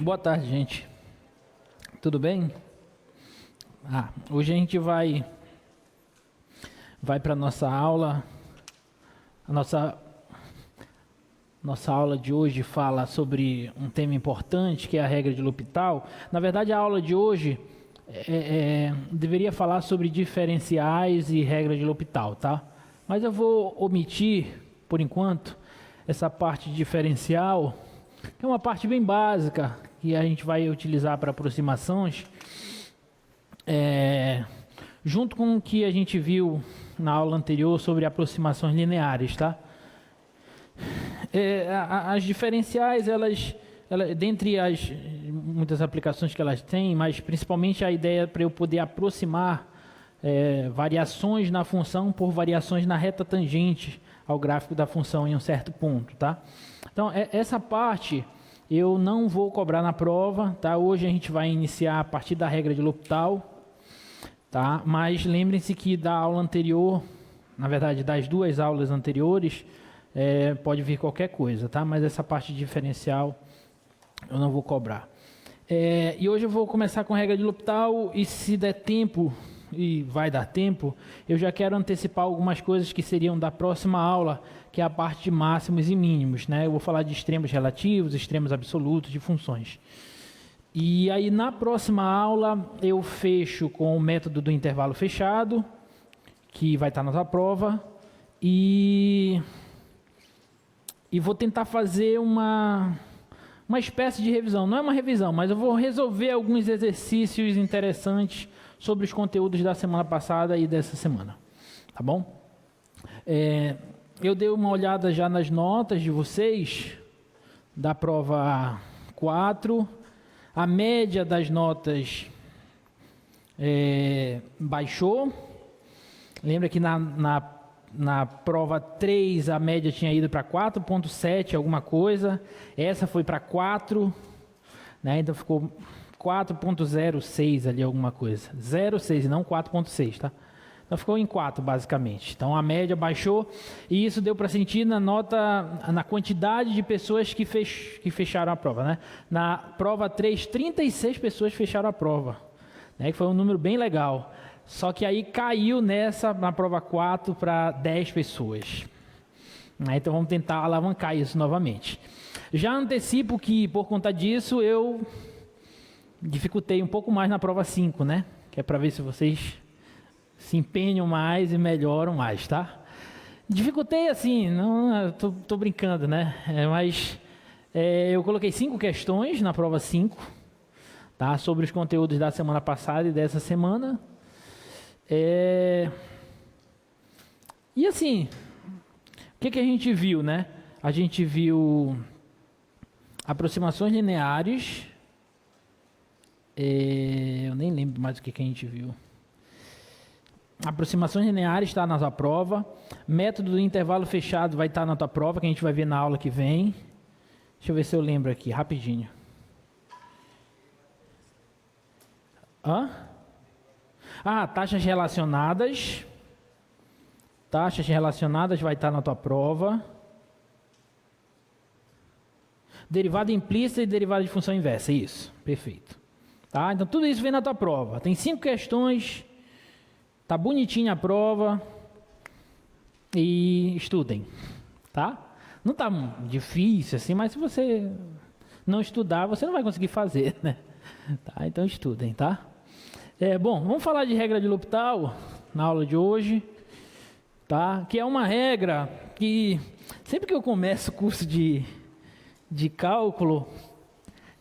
Boa tarde, gente. Tudo bem? Hoje a gente vai para a nossa aula. A nossa aula de hoje fala sobre um tema importante, que é a regra de L'Hopital. Na verdade, a aula de hoje deveria falar sobre diferenciais e regra de L'Hopital, tá? Mas eu vou omitir, por enquanto, essa parte de diferencial, que é uma parte bem básica, que a gente vai utilizar para aproximações, junto com o que a gente viu na aula anterior sobre aproximações lineares, tá? As diferenciais, elas dentre as muitas aplicações que elas têm, mas principalmente a ideia para eu poder aproximar variações na função por variações na reta tangente ao gráfico da função em um certo ponto, tá? Então, essa parte eu não vou cobrar na prova, tá? Hoje a gente vai iniciar a partir da regra de L'Hopital, tá? Mas lembrem-se que da aula anterior, na verdade das duas aulas anteriores, pode vir qualquer coisa, tá? Mas essa parte diferencial eu não vou cobrar. E hoje eu vou começar com a regra de L'Hopital, e se der tempo, e vai dar tempo, eu já quero antecipar algumas coisas que seriam da próxima aula, que é a parte de máximos e mínimos, né? Eu vou falar de extremos relativos, extremos absolutos, de funções. E aí na próxima aula eu fecho com o método do intervalo fechado, que vai estar na sua prova, e vou tentar fazer uma espécie de revisão. Não é uma revisão, mas eu vou resolver alguns exercícios interessantes sobre os conteúdos da semana passada e dessa semana. Tá bom? Eu dei uma olhada já nas notas de vocês, da prova 4. A média das notas baixou. Lembra que na prova 3 a média tinha ido para 4,7 alguma coisa. Essa foi para 4, né? Então ficou 4,06 ali alguma coisa. 0,6 e não 4,6, tá? Então ficou em 4 basicamente. Então a média baixou e isso deu para sentir na nota, na quantidade de pessoas que fecharam a prova, né? Na prova 3, 36 pessoas fecharam a prova, né? Que foi um número bem legal. Só que aí caiu na prova 4 para 10 pessoas. Então vamos tentar alavancar isso novamente. Já antecipo que por conta disso eu dificultei um pouco mais na prova 5, né? Que é para ver se vocês se empenham mais e melhoram mais, tá? Dificultei assim, não, tô brincando, né? Mas eu coloquei 5 questões na prova 5, tá? Sobre os conteúdos da semana passada e dessa semana. E assim, o que a gente viu, né? A gente viu aproximações lineares. Eu nem lembro mais o que a gente viu. Aproximações lineares está na tua prova. Método do intervalo fechado vai estar na tua prova, que a gente vai ver na aula que vem. Deixa eu ver se eu lembro aqui, rapidinho. Taxas relacionadas. Taxas relacionadas vai estar na tua prova. Derivada implícita e derivada de função inversa, isso, perfeito. Tá? Então tudo isso vem na tua prova. Tem 5 questões, tá bonitinha a prova, e estudem, tá? Não tá difícil assim, mas se você não estudar, você não vai conseguir fazer, né? Tá? Então estudem, tá? Bom, vamos falar de regra de L'Hopital na aula de hoje, tá? Que é uma regra que sempre que eu começo o curso de cálculo,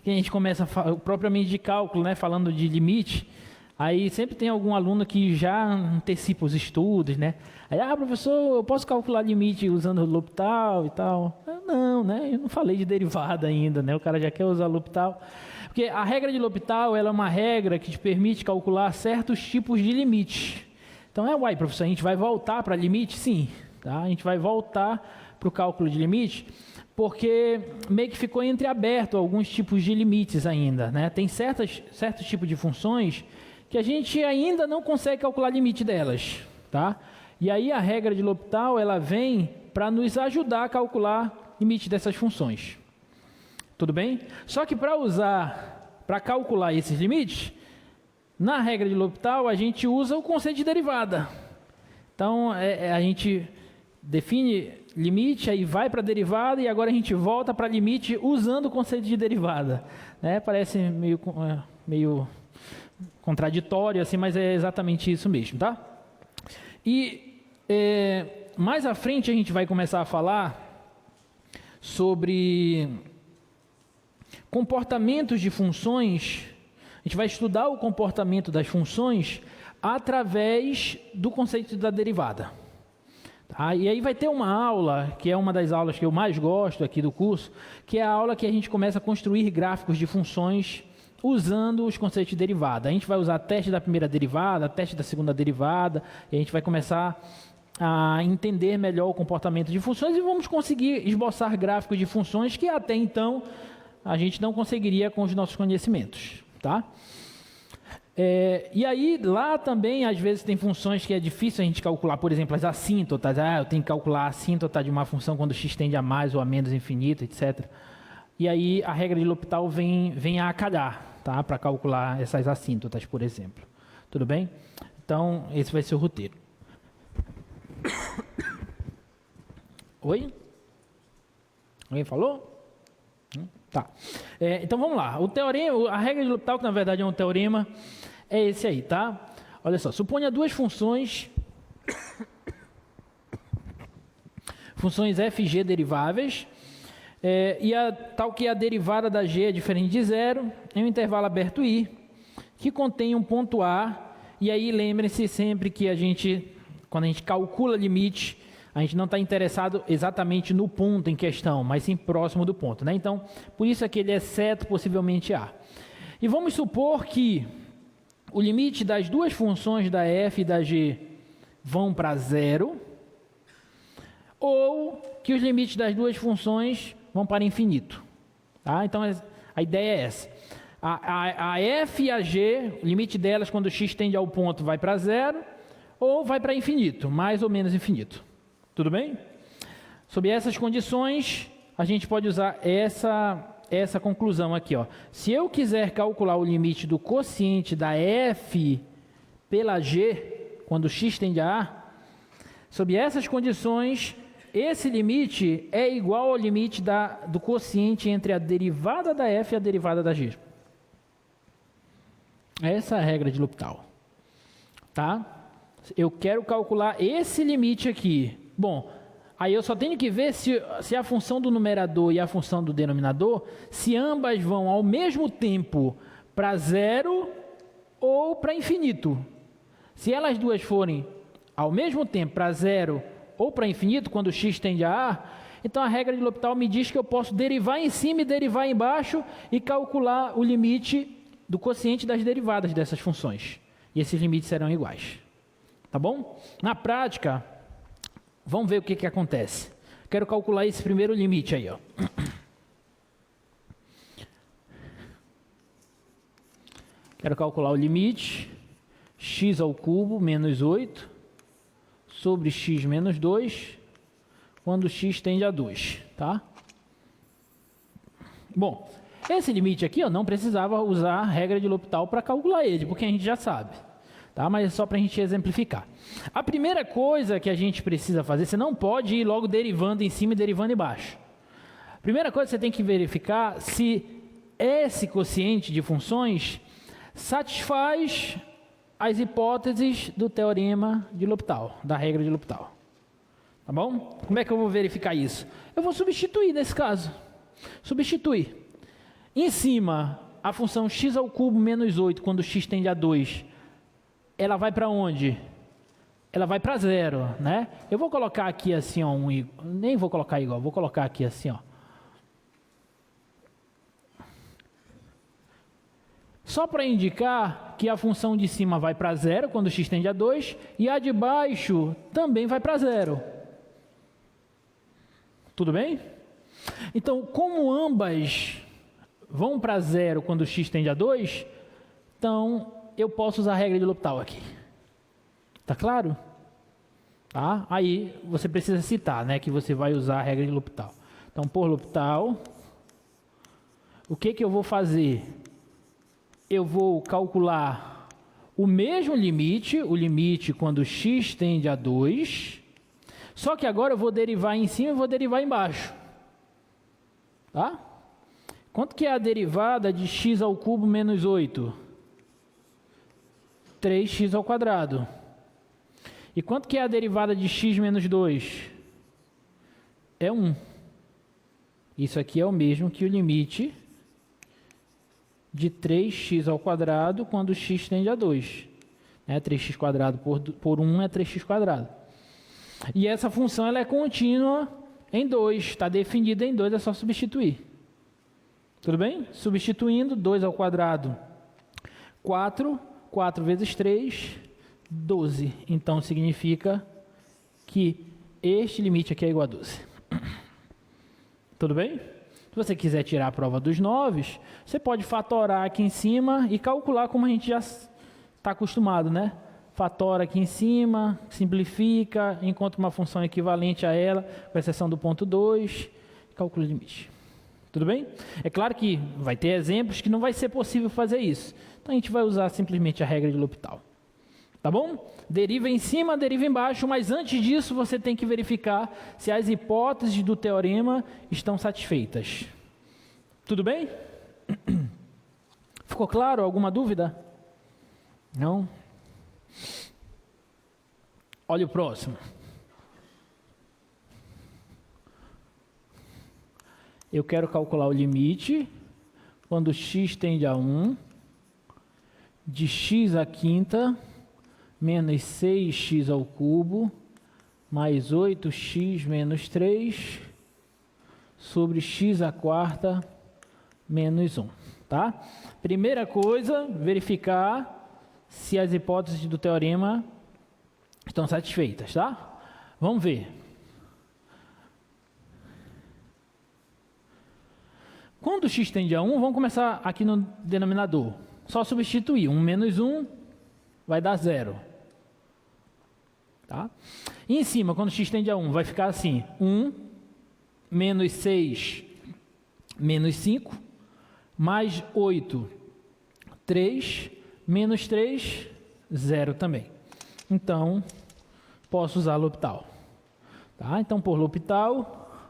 que a gente começa propriamente de cálculo, né, falando de limite, aí sempre tem algum aluno que já antecipa os estudos, né? Aí, professor, eu posso calcular limite usando L'Hopital e tal? Não, né? Eu não falei de derivada ainda, né? O cara já quer usar L'Hopital. Porque a regra de L'Hopital, ela é uma regra que te permite calcular certos tipos de limites. Então, professor, a gente vai voltar para limite? Sim, tá? A gente vai voltar para o cálculo de limite, porque meio que ficou entreaberto alguns tipos de limites ainda, né? Tem certos tipos de funções que a gente ainda não consegue calcular limite delas, tá? E aí a regra de L'Hopital, ela vem para nos ajudar a calcular limite dessas funções. Tudo bem? Só que para calcular esses limites, na regra de L'Hopital, a gente usa o conceito de derivada. Então, a gente define limite, aí vai para a derivada, e agora a gente volta para limite usando o conceito de derivada. Né? Parece meio contraditório, assim, mas é exatamente isso mesmo, tá? E mais à frente a gente vai começar a falar sobre comportamentos de funções. A gente vai estudar o comportamento das funções através do conceito da derivada. Tá? E aí vai ter uma aula, que é uma das aulas que eu mais gosto aqui do curso, que é a aula que a gente começa a construir gráficos de funções usando os conceitos de derivada. A gente vai usar teste da primeira derivada, teste da segunda derivada, e a gente vai começar a entender melhor o comportamento de funções e vamos conseguir esboçar gráficos de funções que até então a gente não conseguiria com os nossos conhecimentos. Tá? E aí, lá também, às vezes, tem funções que é difícil a gente calcular, por exemplo, as assíntotas. Eu tenho que calcular a assíntota de uma função quando x tende a mais ou a menos infinito, etc. E aí, a regra de L'Hopital vem a calhar, tá? Para calcular essas assíntotas, por exemplo. Tudo bem? Então, esse vai ser o roteiro. Oi? Alguém falou? Tá. Então vamos lá. O teorema, a regra de L'Hopital, que na verdade é um teorema, é esse aí, tá? Olha só, suponha duas funções f e g deriváveis, tal que a derivada da g é diferente de zero, em um intervalo aberto i, que contém um ponto A, e aí lembrem-se sempre que quando a gente calcula limite, a gente não está interessado exatamente no ponto em questão, mas sim próximo do ponto. Né? Então, por isso é que ele é exceto possivelmente A. E vamos supor que o limite das duas funções da f e da g vão para zero, ou que os limites das duas funções vão para infinito. Tá? Então, a ideia é essa. A f e a g, o limite delas quando x tende ao ponto vai para zero, ou vai para infinito, mais ou menos infinito. Tudo bem? Sob essas condições, a gente pode usar essa conclusão aqui. Ó. Se eu quiser calcular o limite do quociente da f pela g, quando x tende a A, sob essas condições, esse limite é igual ao limite do quociente entre a derivada da f e a derivada da g. Essa é a regra de L'Hopital. Tá? Eu quero calcular esse limite aqui. Bom, aí eu só tenho que ver se a função do numerador e a função do denominador, se ambas vão ao mesmo tempo para zero ou para infinito. Se elas duas forem ao mesmo tempo para zero ou para infinito, quando x tende a A, então a regra de L'Hopital me diz que eu posso derivar em cima e derivar embaixo e calcular o limite do quociente das derivadas dessas funções. E esses limites serão iguais. Tá bom? Na prática, vamos ver o que acontece. Quero calcular esse primeiro limite aí. Ó. Quero calcular o limite x ao cubo menos 8 sobre x menos 2 quando x tende a 2. Tá? Bom, esse limite aqui eu não precisava usar a regra de L'Hopital para calcular ele, porque a gente já sabe. Tá? Mas é só para a gente exemplificar. A primeira coisa que a gente precisa fazer, você não pode ir logo derivando em cima e derivando embaixo. A primeira coisa que você tem que verificar se esse quociente de funções satisfaz as hipóteses do teorema de L'Hopital, da regra de L'Hopital. Tá bom? Como é que eu vou verificar isso? Eu vou substituir nesse caso. Substituir. Em cima, a função x ao cubo menos 8, quando x tende a 2, ela vai para onde? Ela vai para zero, né? Eu vou colocar aqui assim, ó, nem vou colocar igual, vou colocar aqui assim, ó. Só para indicar que a função de cima vai para zero quando x tende a 2 e a de baixo também vai para zero. Tudo bem? Então, como ambas vão para zero quando x tende a 2, então eu posso usar a regra de L'Hopital aqui. Tá claro? Tá? Aí você precisa citar, né, que você vai usar a regra de L'Hopital. Então, por L'Hopital, o que eu vou fazer? Eu vou calcular o mesmo limite, o limite quando x tende a 2, só que agora eu vou derivar em cima e vou derivar embaixo. Tá? Quanto que é a derivada de x ao cubo menos 8? 3x ao quadrado. E quanto que é a derivada de x menos 2? É 1. Isso aqui é o mesmo que o limite de 3x ao quadrado quando x tende a 2. 3x quadrado por 1 é 3x quadrado. E essa função ela é contínua em 2. Está definida em 2, é só substituir. Tudo bem? Substituindo, 2 ao quadrado, 4. 4 vezes 3, 12. Então, significa que este limite aqui é igual a 12. Tudo bem? Se você quiser tirar a prova dos 9, você pode fatorar aqui em cima e calcular como a gente já está acostumado, né? Fatora aqui em cima, simplifica, encontra uma função equivalente a ela, com exceção do ponto 2, e calcula o limite. Tudo bem? É claro que vai ter exemplos que não vai ser possível fazer isso. Então a gente vai usar simplesmente a regra de L'Hopital. Tá bom? Deriva em cima, deriva embaixo, mas antes disso você tem que verificar se as hipóteses do teorema estão satisfeitas. Tudo bem? Ficou claro? Alguma dúvida? Não? Olha o próximo. Eu quero calcular o limite quando x tende a 1 de x à quinta menos 6x ao cubo mais 8x menos 3 sobre x à quarta menos 1. Tá? Primeira coisa, verificar se as hipóteses do teorema estão satisfeitas. Tá? Vamos ver. Quando x tende a 1, vamos começar aqui no denominador. Só substituir. 1 menos 1 vai dar 0. Tá? E em cima, quando x tende a 1, vai ficar assim. 1 menos 6 menos 5 mais 8. 3 menos 3, 0 também. Então, posso usar L'Hopital. Tá? Então, por L'Hopital,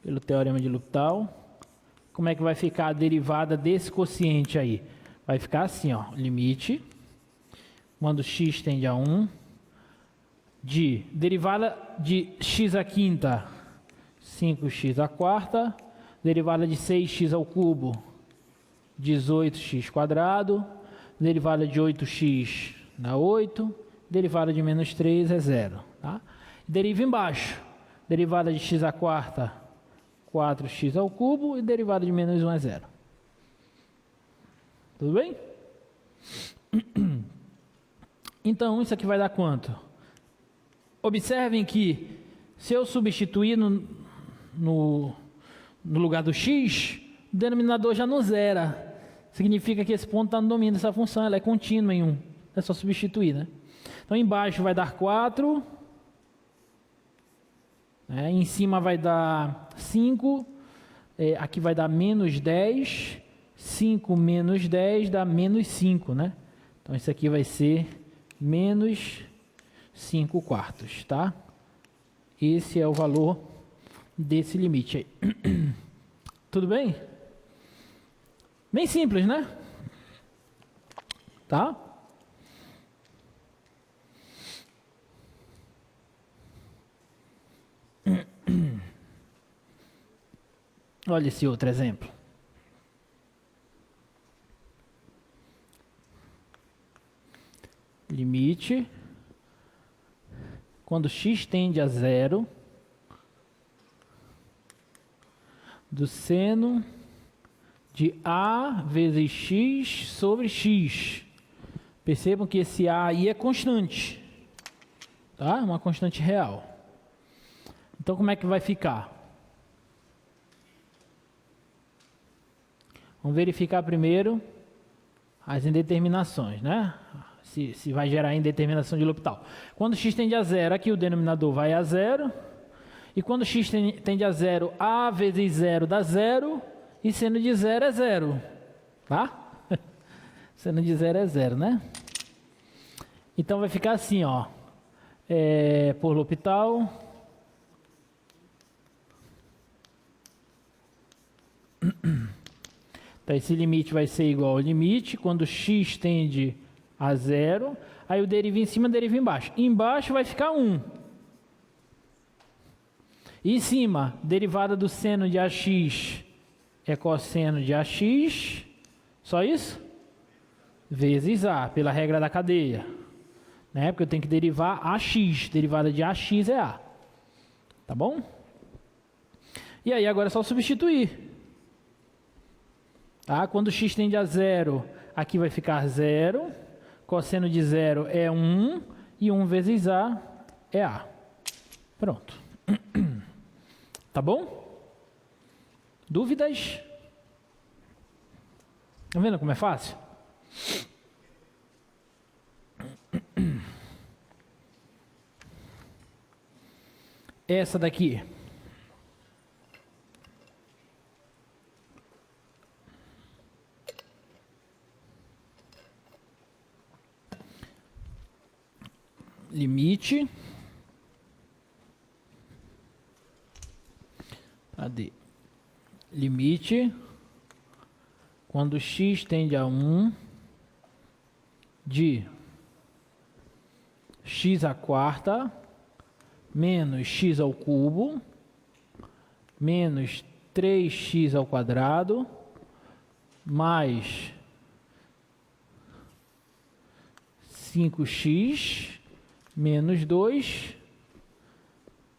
pelo teorema de L'Hopital, como é que vai ficar a derivada desse quociente aí? Vai ficar assim, ó, limite, quando x tende a 1, de derivada de x à quinta, 5x à quarta, derivada de 6x ao cubo, 18x quadrado, derivada de 8x dá 8, derivada de menos 3 é 0. Tá? Deriva embaixo, derivada de x à quarta, 4x ao cubo, e derivada de menos 1 é 0. Tudo bem? Então, isso aqui vai dar quanto? Observem que, se eu substituir no lugar do x, o denominador já não zera. Significa que esse ponto está no domínio dessa função, ela é contínua em 1. É só substituir, né? Então, embaixo vai dar 4. Em cima vai dar 5, aqui vai dar menos 10, 5 menos 10 dá menos 5, né? Então, isso aqui vai ser menos 5 quartos, tá? Esse é o valor desse limite aí. Tudo bem? Bem simples, né? Tá? Olha esse outro exemplo. Limite quando x tende a 0 do seno de a vezes x sobre x. Percebam que esse a aí é constante, tá? Uma constante real. Então, como é que vai ficar? Vamos verificar primeiro as indeterminações, né? Se vai gerar indeterminação de L'Hopital. Quando x tende a 0, aqui o denominador vai a 0. E quando x tende a zero, a vezes zero dá zero, e seno de zero é zero, tá? Seno de zero é zero, né? Então vai ficar assim, ó, por L'Hopital. Então esse limite vai ser igual ao limite, quando x tende a zero, aí eu derivo em cima, derivo embaixo. Embaixo vai ficar 1. E em cima, derivada do seno de AX é cosseno de AX, só isso? Vezes A, pela regra da cadeia. Né? Porque eu tenho que derivar AX, derivada de AX é A. Tá bom? E aí agora é só substituir. Tá? Quando x tende a zero, aqui vai ficar zero. Cosseno de zero é 1. E 1 vezes A é A. Pronto. Tá bom? Dúvidas? Tá vendo como é fácil? Essa daqui. Limite. Cadê? Limite. Quando x tende a 1 de x à quarta menos x ao cubo menos 3x ao quadrado mais 5x menos 2,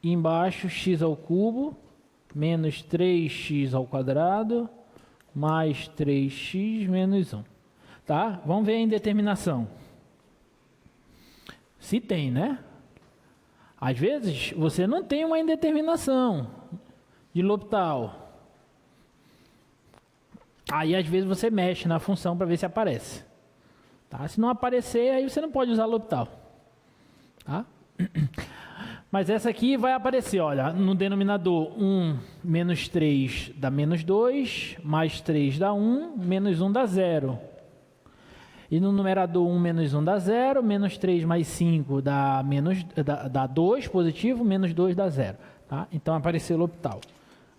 e embaixo x ao cubo menos 3x ao quadrado mais 3x menos 1. Tá? Vamos ver a indeterminação. Se tem, né? Às vezes você não tem uma indeterminação de L'Hopital. Aí às vezes você mexe na função para ver se aparece. Tá? Se não aparecer, aí você não pode usar L'Hopital. Tá? Mas essa aqui vai aparecer, olha, no denominador 1 menos 3 dá menos 2, mais 3 dá 1, menos 1 dá 0. E no numerador 1 menos 1 dá 0, menos 3 mais 5 dá 2 positivo, menos 2 dá 0. Tá? Então apareceu L'Hopital.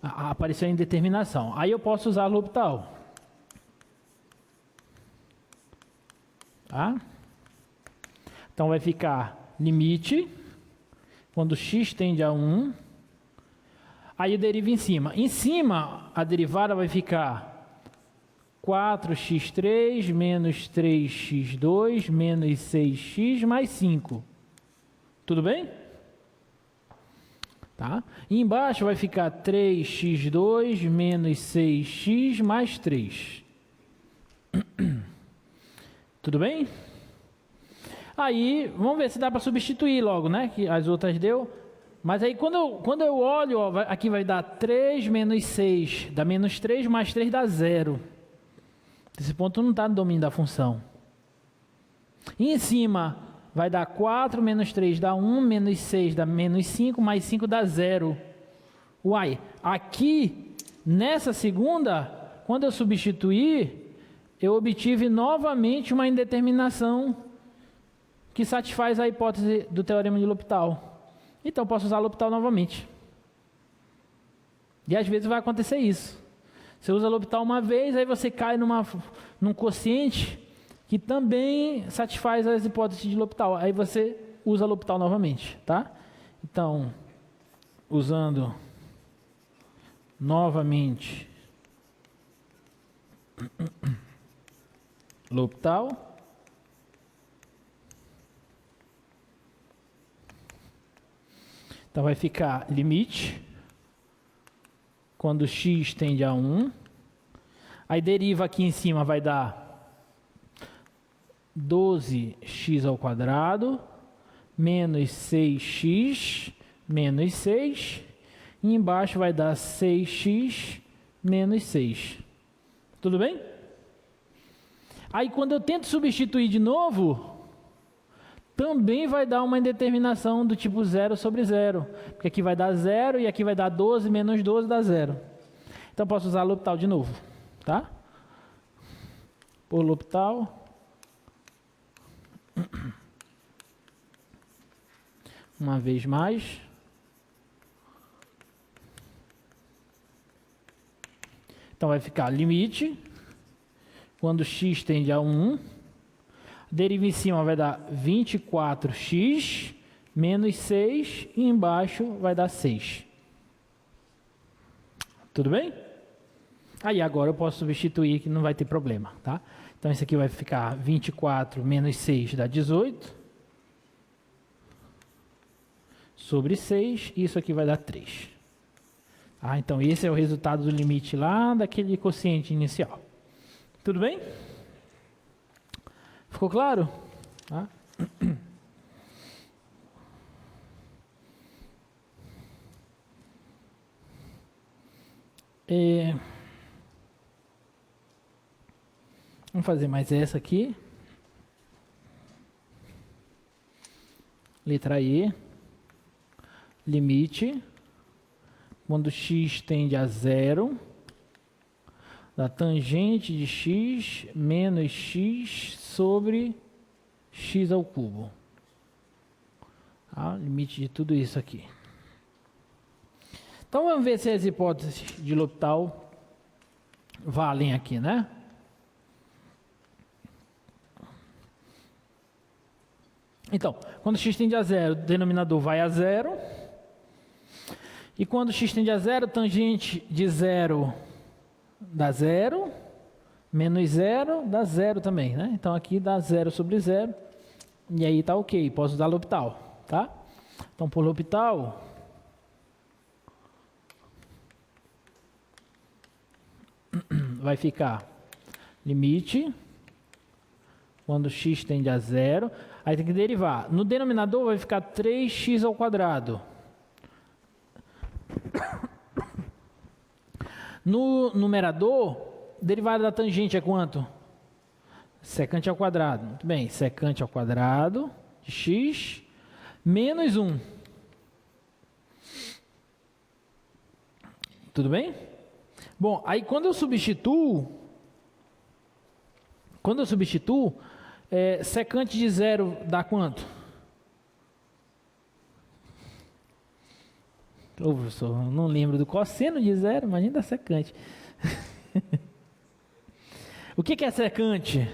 Apareceu a indeterminação. Aí eu posso usar L'Hopital. Tá? Então vai ficar limite, quando x tende a 1, aí eu derivo em cima. Em cima, a derivada vai ficar 4x3 menos 3x2 menos 6x mais 5. Tudo bem? Tá? E embaixo vai ficar 3x2 menos 6x mais 3. Tudo bem? Aí, vamos ver se dá para substituir logo, né? Que as outras deu. Mas aí, quando eu olho, ó, aqui vai dar 3 menos 6. Dá menos 3 mais 3 dá 0. Esse ponto não está no domínio da função. E em cima, vai dar 4 menos 3 dá 1, menos 6 dá menos 5, mais 5 dá 0. Uai, aqui, nessa segunda, quando eu substituir, eu obtive novamente uma indeterminação que satisfaz a hipótese do teorema de L'Hopital. Então, posso usar L'Hopital novamente. E às vezes vai acontecer isso. Você usa L'Hopital uma vez, aí você cai num quociente que também satisfaz as hipóteses de L'Hopital. Aí você usa L'Hopital novamente, tá? Então, usando novamente L'Hopital. Então vai ficar limite, quando x tende a 1. Aí deriva aqui em cima vai dar 12x ao quadrado, menos 6x, menos 6. E embaixo vai dar 6x, menos 6. Tudo bem? Aí quando eu tento substituir de novo, também vai dar uma indeterminação do tipo 0 sobre 0. Porque aqui vai dar 0 e aqui vai dar 12, menos 12 dá 0. Então, posso usar L'Hopital de novo, tá? Por L'Hopital. Uma vez mais. Então, vai ficar limite. Quando x tende a 1, deriva em cima vai dar 24x menos 6 e embaixo vai dar 6. Tudo bem? Aí agora eu posso substituir que não vai ter problema, tá? Então isso aqui vai ficar 24 menos 6 dá 18. Sobre 6, isso aqui vai dar 3. Ah, então esse é o resultado do limite lá daquele quociente inicial. Tudo bem? Ficou claro? Tá? Vamos fazer mais essa aqui. Letra E. Limite. Quando x tende a 0, da tangente de x menos x sobre x ao cubo. Tá? Limite de tudo isso aqui. Então vamos ver se as hipóteses de L'Hopital valem aqui, né? Então, quando x tende a 0, o denominador vai a 0. E quando x tende a 0, tangente de 0 dá 0, menos 0 dá 0 também, né? Então aqui dá 0 sobre 0, e aí tá ok, posso usar L'Hopital, tá? Então por L'Hopital, vai ficar limite, quando x tende a 0, aí tem que derivar. No denominador vai ficar 3x ao quadrado. No numerador, derivada da tangente é quanto? Secante ao quadrado. Muito bem, secante ao quadrado de x menos 1. Tudo bem? Bom, aí quando eu substituo, secante de 0 dá quanto? Ô, professor, não lembro do cosseno de 0, imagina da secante. O que é secante?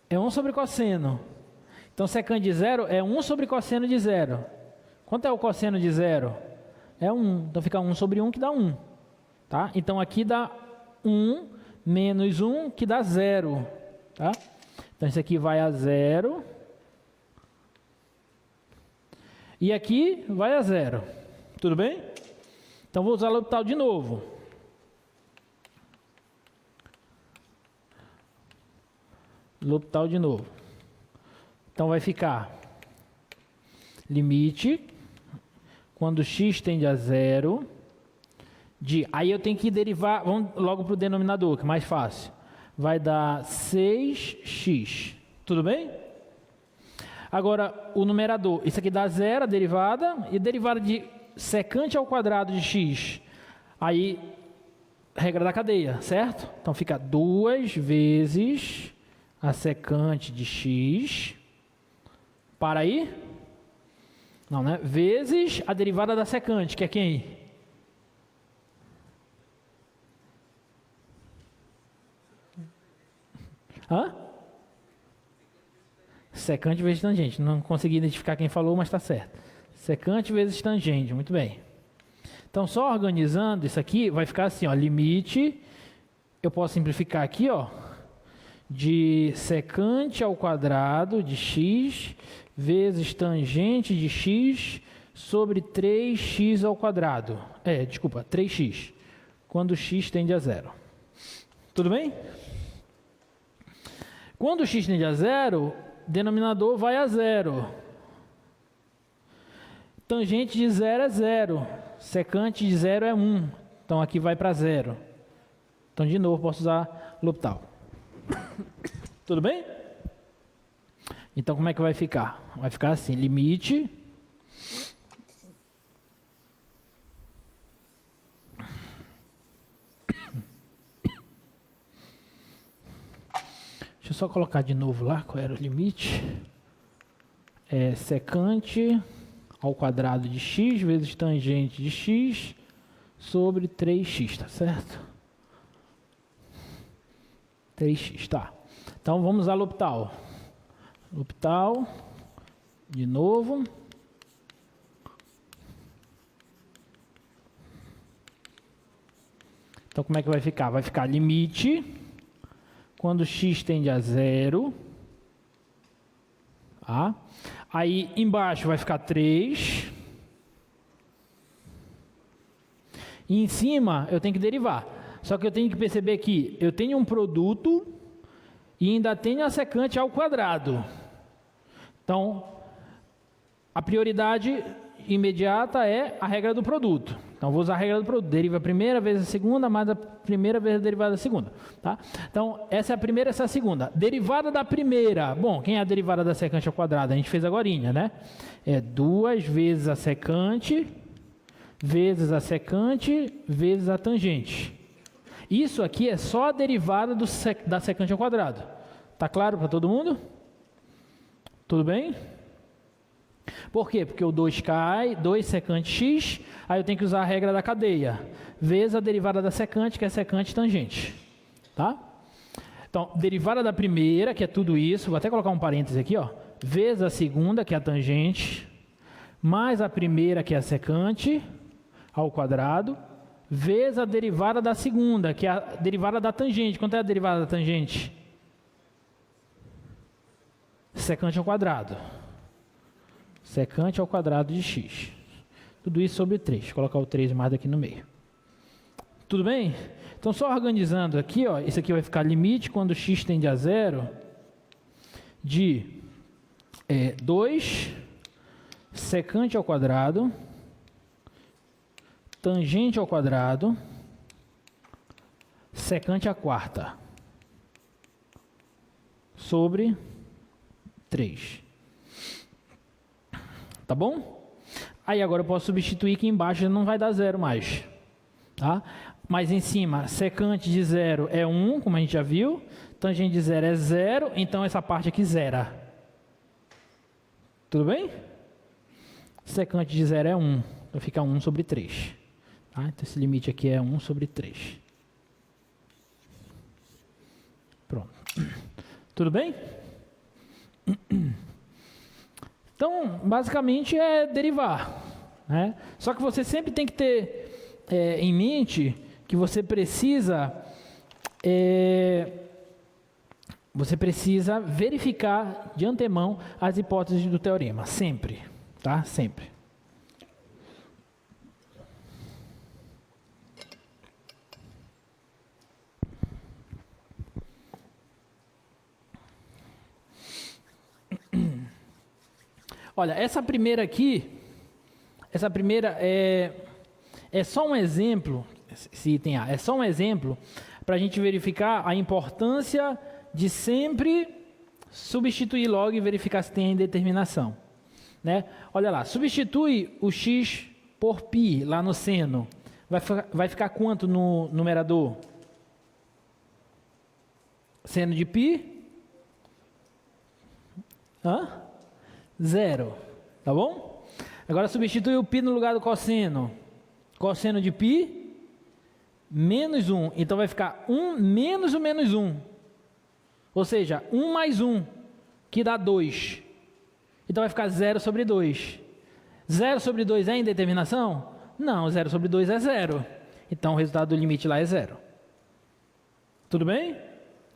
É 1 sobre cosseno. Então, secante de 0 é 1 sobre cosseno de 0. Quanto é o cosseno de 0? É 1. Então, fica 1 sobre 1, que dá 1. Tá? Então, aqui dá 1 menos 1, que dá 0. Tá? Então, isso aqui vai a 0. E aqui vai a 0. Tudo bem? Então, vou usar o L'Hopital de novo. L'Hopital de novo. Então, vai ficar limite, quando x tende a 0, de... Aí eu tenho que derivar, vamos logo para o denominador, que é mais fácil. Vai dar 6x. Tudo bem? Agora, o numerador. Isso aqui dá 0, a derivada, e a derivada de secante ao quadrado de x, aí, regra da cadeia, certo? Então fica 2 vezes a secante de x, para aí? Não, né? Vezes a derivada da secante, que é quem? Hã? Secante vezes tangente, não consegui identificar quem falou, mas está certo. Secante vezes tangente, muito bem. Então, só organizando isso aqui, vai ficar assim, ó, limite, eu posso simplificar aqui, ó, de secante ao quadrado de x vezes tangente de x sobre 3x ao quadrado. Desculpa, 3x, quando x tende a 0. Tudo bem? Quando x tende a 0, denominador vai a 0. Tangente de 0 é 0. Secante de 0 é 1. Então, aqui vai para 0. Então, de novo, posso usar L'Hopital. Tudo bem? Então, como é que vai ficar? Vai ficar assim, limite deixa eu só colocar de novo lá qual era o limite. Secante ao quadrado de x vezes tangente de x sobre 3x, tá certo? 3x, tá. Então, vamos usar L'Hopital. L'Hopital, de novo. Então, como é que vai ficar? Vai ficar limite, quando x tende a zero. Tá? Aí, embaixo vai ficar 3. E em cima, eu tenho que derivar. Só que eu tenho que perceber que eu tenho um produto e ainda tenho a secante ao quadrado. Então, a prioridade imediata é a regra do produto. Então, vou usar a regra do produto. Deriva a primeira vezes a segunda, mais a primeira vezes a derivada da segunda. Tá? Então, essa é a primeira, essa é a segunda. Derivada da primeira. Bom, quem é a derivada da secante ao quadrado? A gente fez agorinha, né? É 2 vezes a secante, vezes a secante, vezes a tangente. Isso aqui é só a derivada da secante ao quadrado. Tá claro para todo mundo? Tudo bem? Por quê? Porque o 2 cai, 2 secante x, aí eu tenho que usar a regra da cadeia, vezes a derivada da secante, que é secante tangente. Tá? Então, derivada da primeira, que é tudo isso, vou até colocar um parêntese aqui, ó, vezes a segunda, que é a tangente, mais a primeira, que é a secante, ao quadrado, vezes a derivada da segunda, que é a derivada da tangente. Quanto é a derivada da tangente? Secante ao quadrado. Secante ao quadrado de x. Tudo isso sobre 3. Vou colocar o 3 mais aqui no meio. Tudo bem? Então, só organizando aqui, ó, isso aqui vai ficar limite quando x tende a zero de 2 secante ao quadrado, tangente ao quadrado, secante à quarta, sobre 3. Tá bom? Aí agora eu posso substituir que embaixo não vai dar zero mais. Tá? Mas em cima, secante de zero é 1, como a gente já viu. Tangente de zero é 0, então essa parte aqui zera. Tudo bem? Secante de zero é 1, então fica 1 sobre 3. Tá? Então esse limite aqui é 1 sobre 3. Pronto. Tudo bem? Então, basicamente é derivar. Né? Só que você sempre tem que ter em mente que você precisa verificar de antemão as hipóteses do teorema. Sempre. Tá? Sempre. Olha, essa primeira aqui, é só um exemplo, esse item A, é só um exemplo para a gente verificar a importância de sempre substituir logo e verificar se tem a indeterminação. Né? Olha lá, substitui o x por π lá no seno, vai ficar quanto no numerador? Seno de π? 0, tá bom? Agora substitui o π no lugar do cosseno. Cosseno de π, menos 1. Então vai ficar 1 menos o menos 1. Ou seja, 1 mais 1, que dá 2. Então vai ficar 0 sobre 2. 0 sobre 2 é indeterminação? Não, 0 sobre 2 é 0. Então o resultado do limite lá é 0. Tudo bem?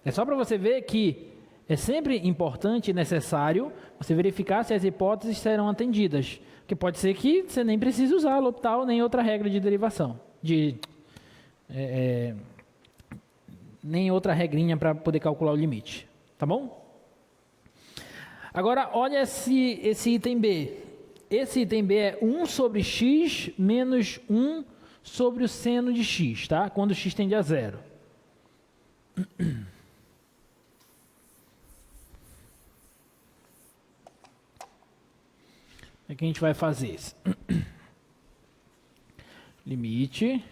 É só para você ver que é sempre importante e necessário você verificar se as hipóteses serão atendidas. Porque pode ser que você nem precise usar L'Hopital nem outra regra de derivação. Nem outra regrinha para poder calcular o limite. Tá bom? Agora, olha esse item B. Esse item B é 1 sobre x menos 1 sobre o seno de x, tá? Quando x tende a 0. é que a gente vai fazer isso. Limite,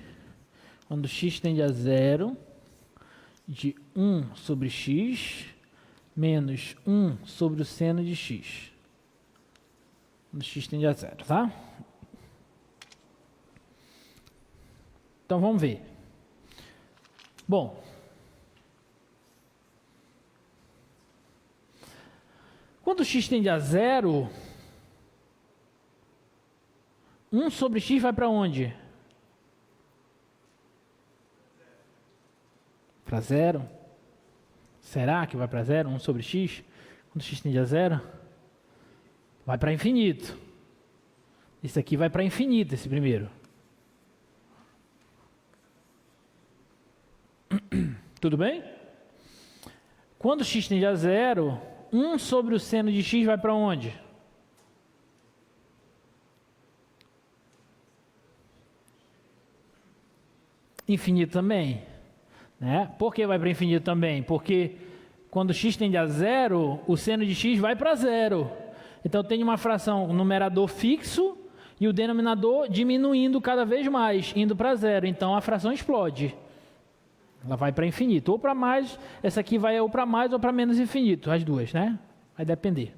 quando x tende a zero, de 1 sobre x menos 1 sobre o seno de x. Quando x tende a zero, tá? Então vamos ver. Bom, quando x tende a zero, 1 sobre x vai para onde? Para zero? Será que vai para zero? 1 sobre x? Quando x tende a zero? Vai para infinito. Isso aqui vai para infinito, esse primeiro. Tudo bem? Quando x tende a zero, 1 sobre o seno de x vai para onde? Infinito também. Né? Por que vai para infinito também? Porque quando x tende a zero, o seno de x vai para zero. Então tem uma fração, um numerador fixo e o denominador diminuindo cada vez mais, indo para zero. Então a fração explode. Ela vai para infinito. Ou para mais, essa aqui vai ou para mais ou para menos infinito, as duas, né? Vai depender.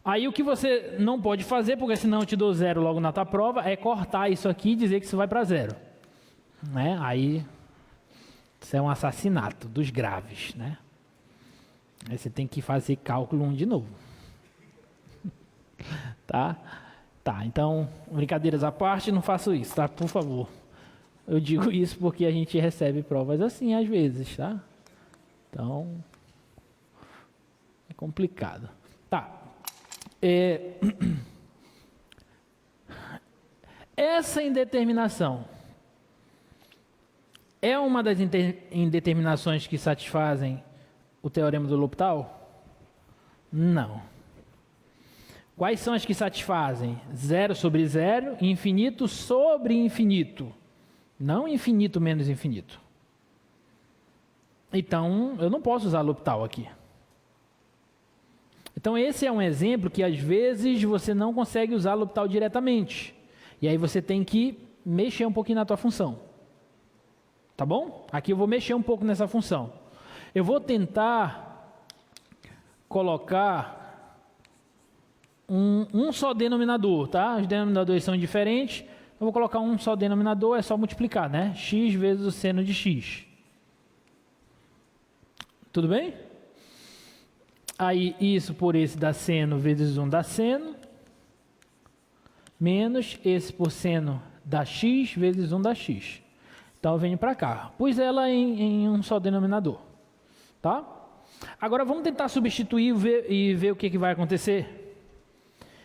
Aí o que você não pode fazer, porque senão eu te dou zero logo na tua prova, é cortar isso aqui e dizer que isso vai para zero. Né? Aí isso é um assassinato dos graves, né? Aí você tem que fazer cálculo 1 de novo. Tá? Tá, então, brincadeiras à parte, não faço isso, tá? Por favor. Eu digo isso porque a gente recebe provas assim às vezes, tá? Então, é complicado. Tá. Essa indeterminação é uma das indeterminações que satisfazem o teorema do L'Hopital? Não. Quais são as que satisfazem? Zero sobre zero, infinito sobre infinito. Não infinito menos infinito. Então, eu não posso usar L'Hopital aqui. Então, esse é um exemplo que, às vezes, você não consegue usar L'Hopital diretamente. E aí você tem que mexer um pouquinho na tua função. Tá bom? Aqui eu vou mexer um pouco nessa função. Eu vou tentar colocar um só denominador, tá? Os denominadores são diferentes. Eu vou colocar um só denominador, é só multiplicar, né? X vezes o seno de x. Tudo bem? Aí, isso por esse dá seno vezes 1 dá seno. Menos esse por seno dá x vezes 1 dá x. Então, eu venho para cá. Pus ela em um só denominador. Tá? Agora, vamos tentar substituir e ver o que vai acontecer.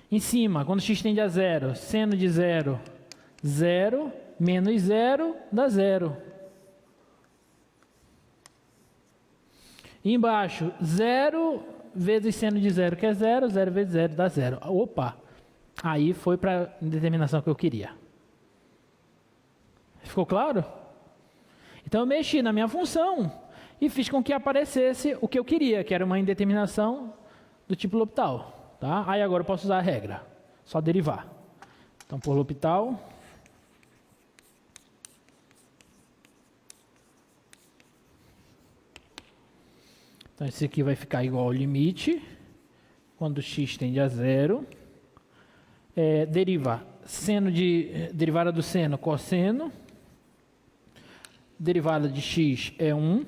Em cima, quando x tende a zero, seno de zero, zero, menos zero, dá zero. E embaixo, zero vezes seno de zero, que é zero, zero vezes zero, dá zero. Opa! Aí foi para a determinação que eu queria. Ficou claro? Então, eu mexi na minha função e fiz com que aparecesse o que eu queria, que era uma indeterminação do tipo L'Hopital. Tá? Aí agora eu posso usar a regra, só derivar. Então, por L'Hopital, então esse aqui vai ficar igual ao limite, quando x tende a zero, derivada do seno, cosseno, derivada de x é 1,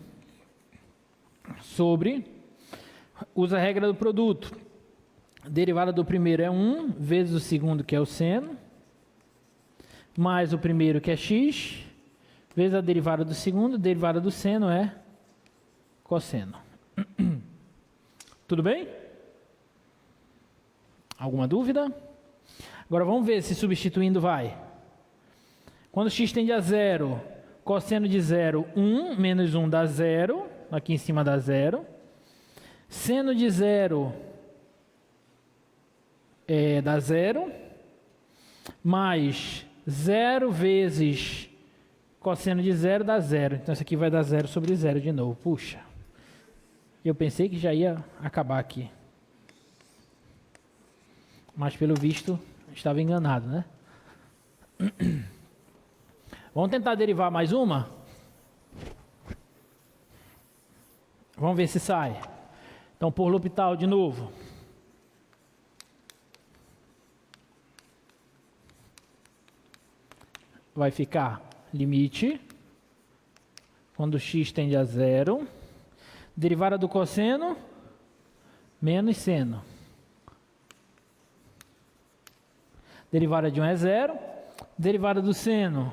sobre, usa a regra do produto. Derivada do primeiro é 1, vezes o segundo, que é o seno, mais o primeiro, que é x, vezes a derivada do segundo, derivada do seno é cosseno. Tudo bem? Alguma dúvida? Agora vamos ver se substituindo vai. Quando x tende a zero, cosseno de zero, 1, menos 1 dá zero, aqui em cima dá zero. Seno de zero dá zero, mais zero vezes cosseno de zero dá zero. Então isso aqui vai dar zero sobre zero de novo. Puxa, eu pensei que já ia acabar aqui. Mas pelo visto estava enganado, né? Vamos tentar derivar mais uma? Vamos ver se sai. Então, por L'Hopital de novo. Vai ficar limite, quando x tende a zero, derivada do cosseno, menos seno. Derivada de 1 é zero, derivada do seno,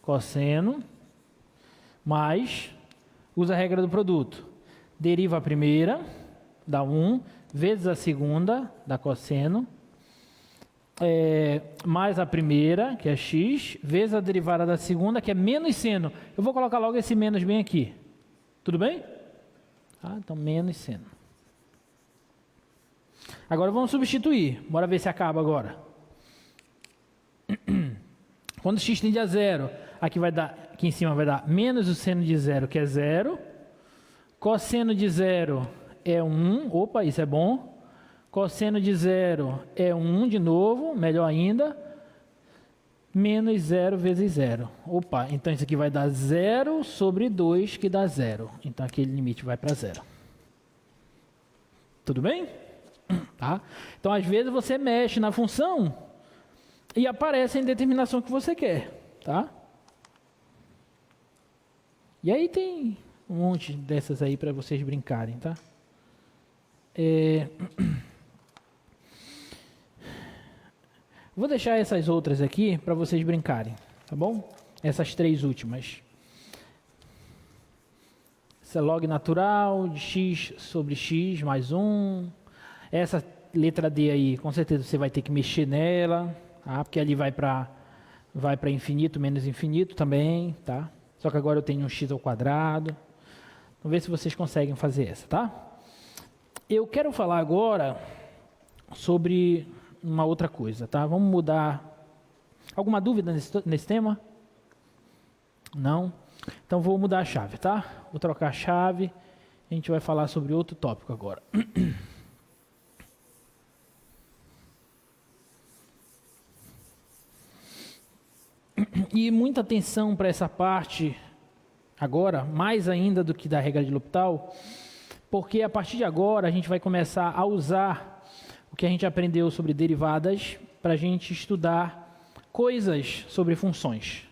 cosseno, mais, usa a regra do produto. Deriva a primeira, dá 1, vezes a segunda, dá cosseno, mais a primeira, que é x, vezes a derivada da segunda, que é menos seno. Eu vou colocar logo esse menos bem aqui. Tudo bem? Então, menos seno. Agora vamos substituir. Bora ver se acaba agora. Quando x tende a zero, aqui em cima vai dar menos o seno de zero, que é zero. Cosseno de zero é 1. Opa, isso é bom. Cosseno de zero é 1 de novo, melhor ainda. Menos 0 vezes 0. Opa, então isso aqui vai dar 0 sobre 2, que dá 0. Então aquele limite vai para 0. Tudo bem? Tá? Então às vezes você mexe na função e aparece a indeterminação que você quer. Tá? E aí tem um monte dessas aí para vocês brincarem. Tá? Vou deixar essas outras aqui para vocês brincarem, tá bom? Essas três últimas. Essa é log natural de x sobre x mais 1. Essa letra D aí, com certeza você vai ter que mexer nela, tá? Porque ali vai para infinito, menos infinito também, tá? Só que agora eu tenho um x ao quadrado. Vamos ver se vocês conseguem fazer essa, tá? Eu quero falar agora sobre uma outra coisa, tá? Vamos mudar. Alguma dúvida nesse tema? Não? Então vou mudar a chave, tá? Vou trocar a chave. A gente vai falar sobre outro tópico agora. E muita atenção para essa parte agora, mais ainda do que da regra de L'Hopital, porque a partir de agora a gente vai começar a usar o que a gente aprendeu sobre derivadas para a gente estudar coisas sobre funções.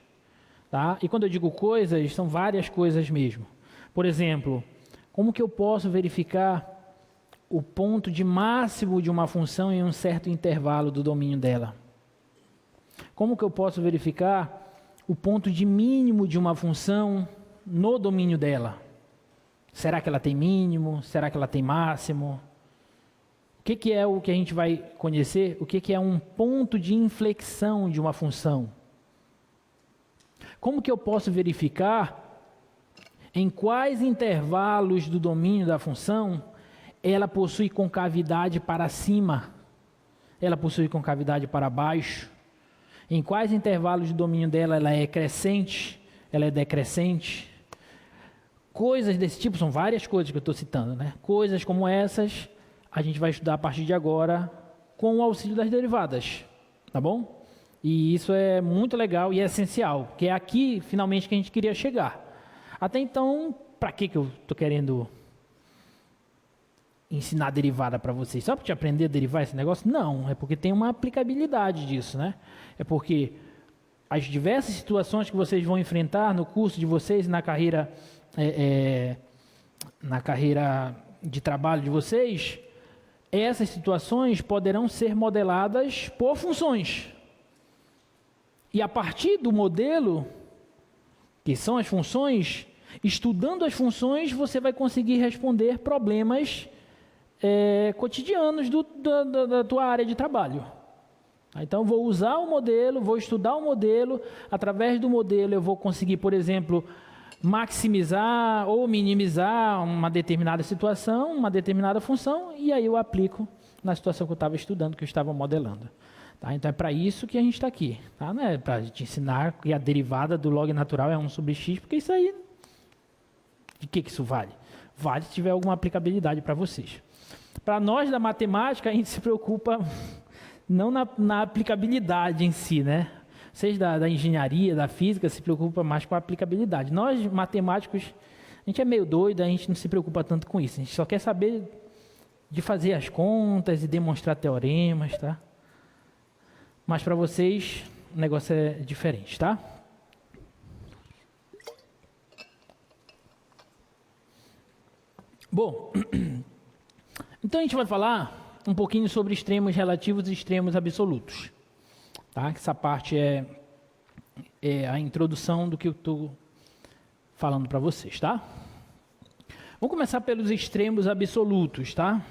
Tá? E quando eu digo coisas, são várias coisas mesmo. Por exemplo, como que eu posso verificar o ponto de máximo de uma função em um certo intervalo do domínio dela? Como que eu posso verificar o ponto de mínimo de uma função no domínio dela? Será que ela tem mínimo? Será que ela tem máximo? O que é o que a gente vai conhecer? O que é um ponto de inflexão de uma função? Como que eu posso verificar em quais intervalos do domínio da função ela possui concavidade para cima, ela possui concavidade para baixo? Em quais intervalos do domínio dela ela é crescente, ela é decrescente? Coisas desse tipo, são várias coisas que eu estou citando, né? Coisas como essas a gente vai estudar a partir de agora com o auxílio das derivadas, tá bom? E isso é muito legal e é essencial, que é aqui finalmente que a gente queria chegar. Até então, para que eu estou querendo ensinar derivada para vocês? Só para te aprender a derivar esse negócio? Não, é porque tem uma aplicabilidade disso, né? É porque as diversas situações que vocês vão enfrentar no curso de vocês, na carreira de trabalho de vocês, essas situações poderão ser modeladas por funções. E a partir do modelo, que são as funções, estudando as funções, você vai conseguir responder problemas cotidianos da tua área de trabalho. Então, vou usar o modelo, vou estudar o modelo, através do modelo eu vou conseguir, por exemplo, maximizar ou minimizar uma determinada situação, uma determinada função, e aí eu aplico na situação que eu estava estudando, que eu estava modelando. Tá? Então é para isso que a gente está aqui. Tá? Não é para te ensinar que a derivada do log natural é 1 sobre x, porque isso aí, de que isso vale? Vale se tiver alguma aplicabilidade para vocês. Para nós da matemática, a gente se preocupa não na aplicabilidade em si, né? Vocês da engenharia, da física, se preocupam mais com a aplicabilidade. Nós, matemáticos, a gente é meio doido, a gente não se preocupa tanto com isso. A gente só quer saber de fazer as contas e demonstrar teoremas, tá? Mas para vocês, o negócio é diferente, tá? Bom, então a gente vai falar um pouquinho sobre extremos relativos e extremos absolutos. Tá? Essa parte é a introdução do que eu estou falando para vocês, tá? Vamos começar pelos extremos absolutos, tá?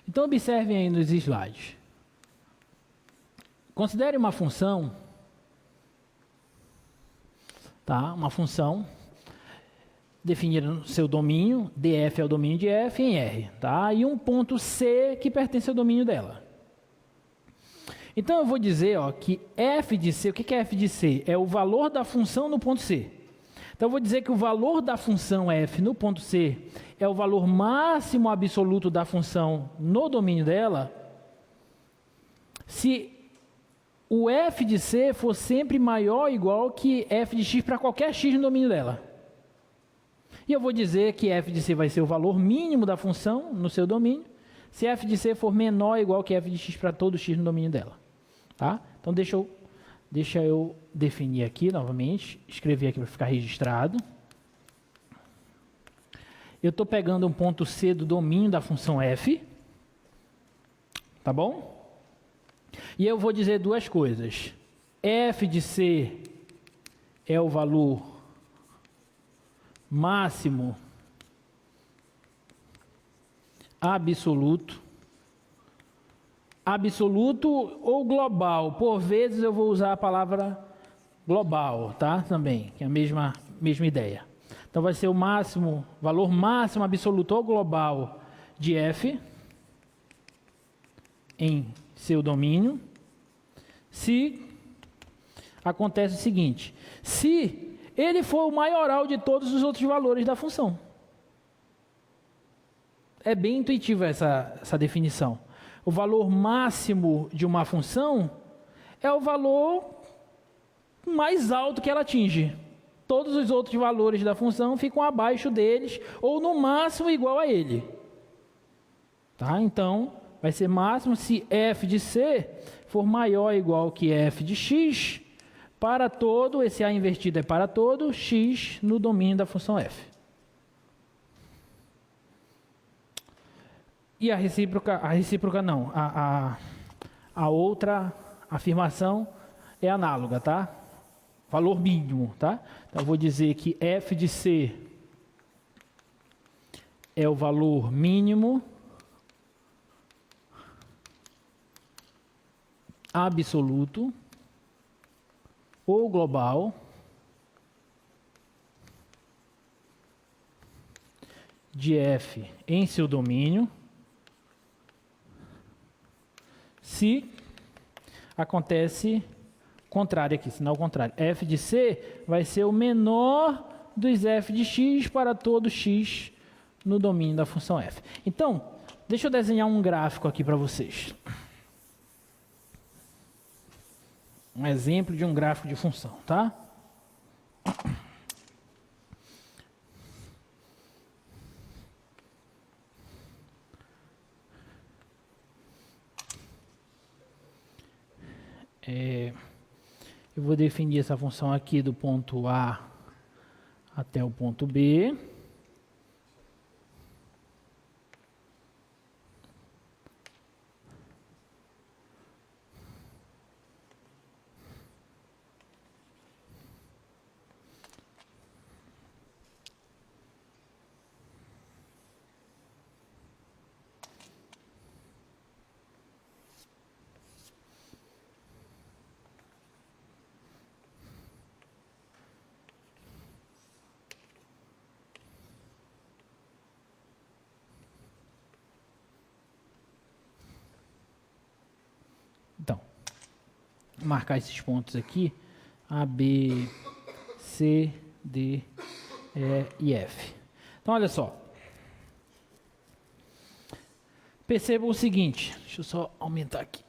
Então observem aí nos slides. Considere uma função, tá? Uma função definida no seu domínio, df é o domínio de f em R, tá? E um ponto C que pertence ao domínio dela. Então eu vou dizer, ó, que f de C, o que é f de C? É o valor da função no ponto C. Então eu vou dizer que o valor da função f no ponto C é o valor máximo absoluto da função no domínio dela, se o f de C for sempre maior ou igual que f de x para qualquer x no domínio dela. E eu vou dizer que f de C vai ser o valor mínimo da função no seu domínio, se f de C for menor ou igual que f de x para todo x no domínio dela. Tá? Então deixa eu definir aqui novamente, escrever aqui para ficar registrado. Eu estou pegando um ponto C do domínio da função f, tá bom? E eu vou dizer duas coisas. F de C é o valor máximo absoluto ou global. Por vezes eu vou usar a palavra global, tá? Também, que é a mesma ideia. Então vai ser o valor máximo absoluto ou global de f em seu domínio, se acontece o seguinte: se ele for o maioral de todos os outros valores da função. É bem intuitiva essa definição. O valor máximo de uma função é o valor mais alto que ela atinge. Todos os outros valores da função ficam abaixo deles, ou no máximo igual a ele. Tá? Então, vai ser máximo se f de C for maior ou igual que f de x para todo, esse A invertido é para todo, x no domínio da função f. E a recíproca não, a outra afirmação é análoga, tá? Valor mínimo, tá? Então eu vou dizer que f de C é o valor mínimo absoluto ou global de f em seu domínio, se acontece contrário aqui, sinal contrário. F de C vai ser o menor dos f de x para todo x no domínio da função f. Então, deixa eu desenhar um gráfico aqui para vocês. Um exemplo de um gráfico de função, tá? Eu vou definir essa função aqui do ponto A até o ponto B. Então, marcar esses pontos aqui, A, B, C, D, E F. Então, olha só. Percebam o seguinte, deixa eu só aumentar aqui.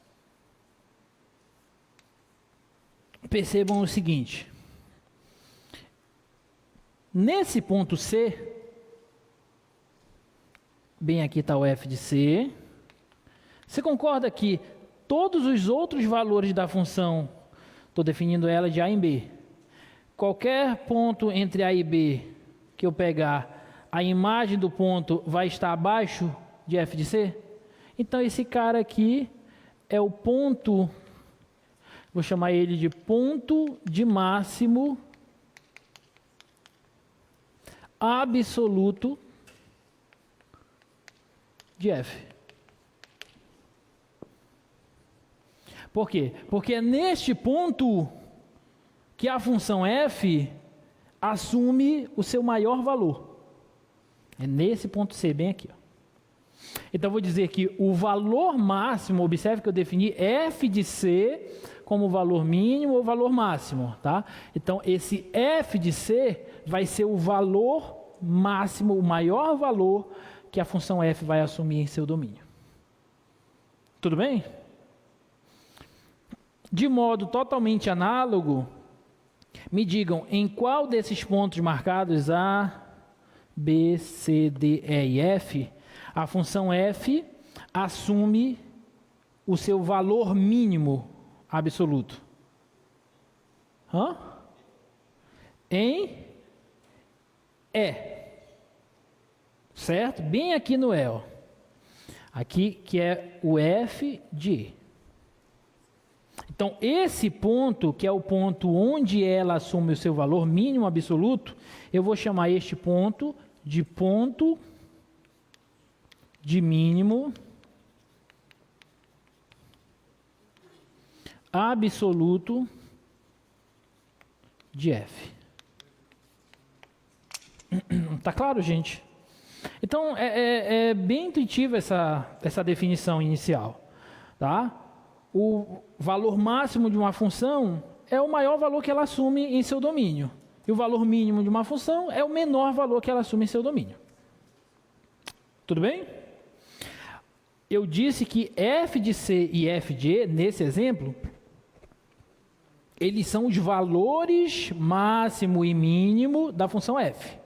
Percebam o seguinte. Nesse ponto C, bem aqui está o F de C. Você concorda que todos os outros valores da função, estou definindo ela de A em B, qualquer ponto entre A e B que eu pegar, a imagem do ponto vai estar abaixo de F de C? Então esse cara aqui é o ponto, vou chamar ele de ponto de máximo absoluto de F. Por quê? Porque é neste ponto que a função f assume o seu maior valor. É nesse ponto C, bem aqui. Ó. Então, eu vou dizer que o valor máximo, observe que eu defini f de C como valor mínimo ou valor máximo. Tá? Então, esse f de C vai ser o valor máximo, o maior valor que a função f vai assumir em seu domínio. Tudo bem? De modo totalmente análogo, me digam em qual desses pontos marcados A, B, C, D, E e F, a função f assume o seu valor mínimo absoluto. Em E. Certo? Bem aqui no E. Ó. Aqui que é o F de E. Então, esse ponto, que é o ponto onde ela assume o seu valor mínimo absoluto, eu vou chamar este ponto de mínimo absoluto de F. Tá claro, gente? Então, é bem intuitiva essa definição inicial, tá? O valor máximo de uma função é o maior valor que ela assume em seu domínio. E o valor mínimo de uma função é o menor valor que ela assume em seu domínio. Tudo bem? Eu disse que f de C e f de E, nesse exemplo, eles são os valores máximo e mínimo da função f.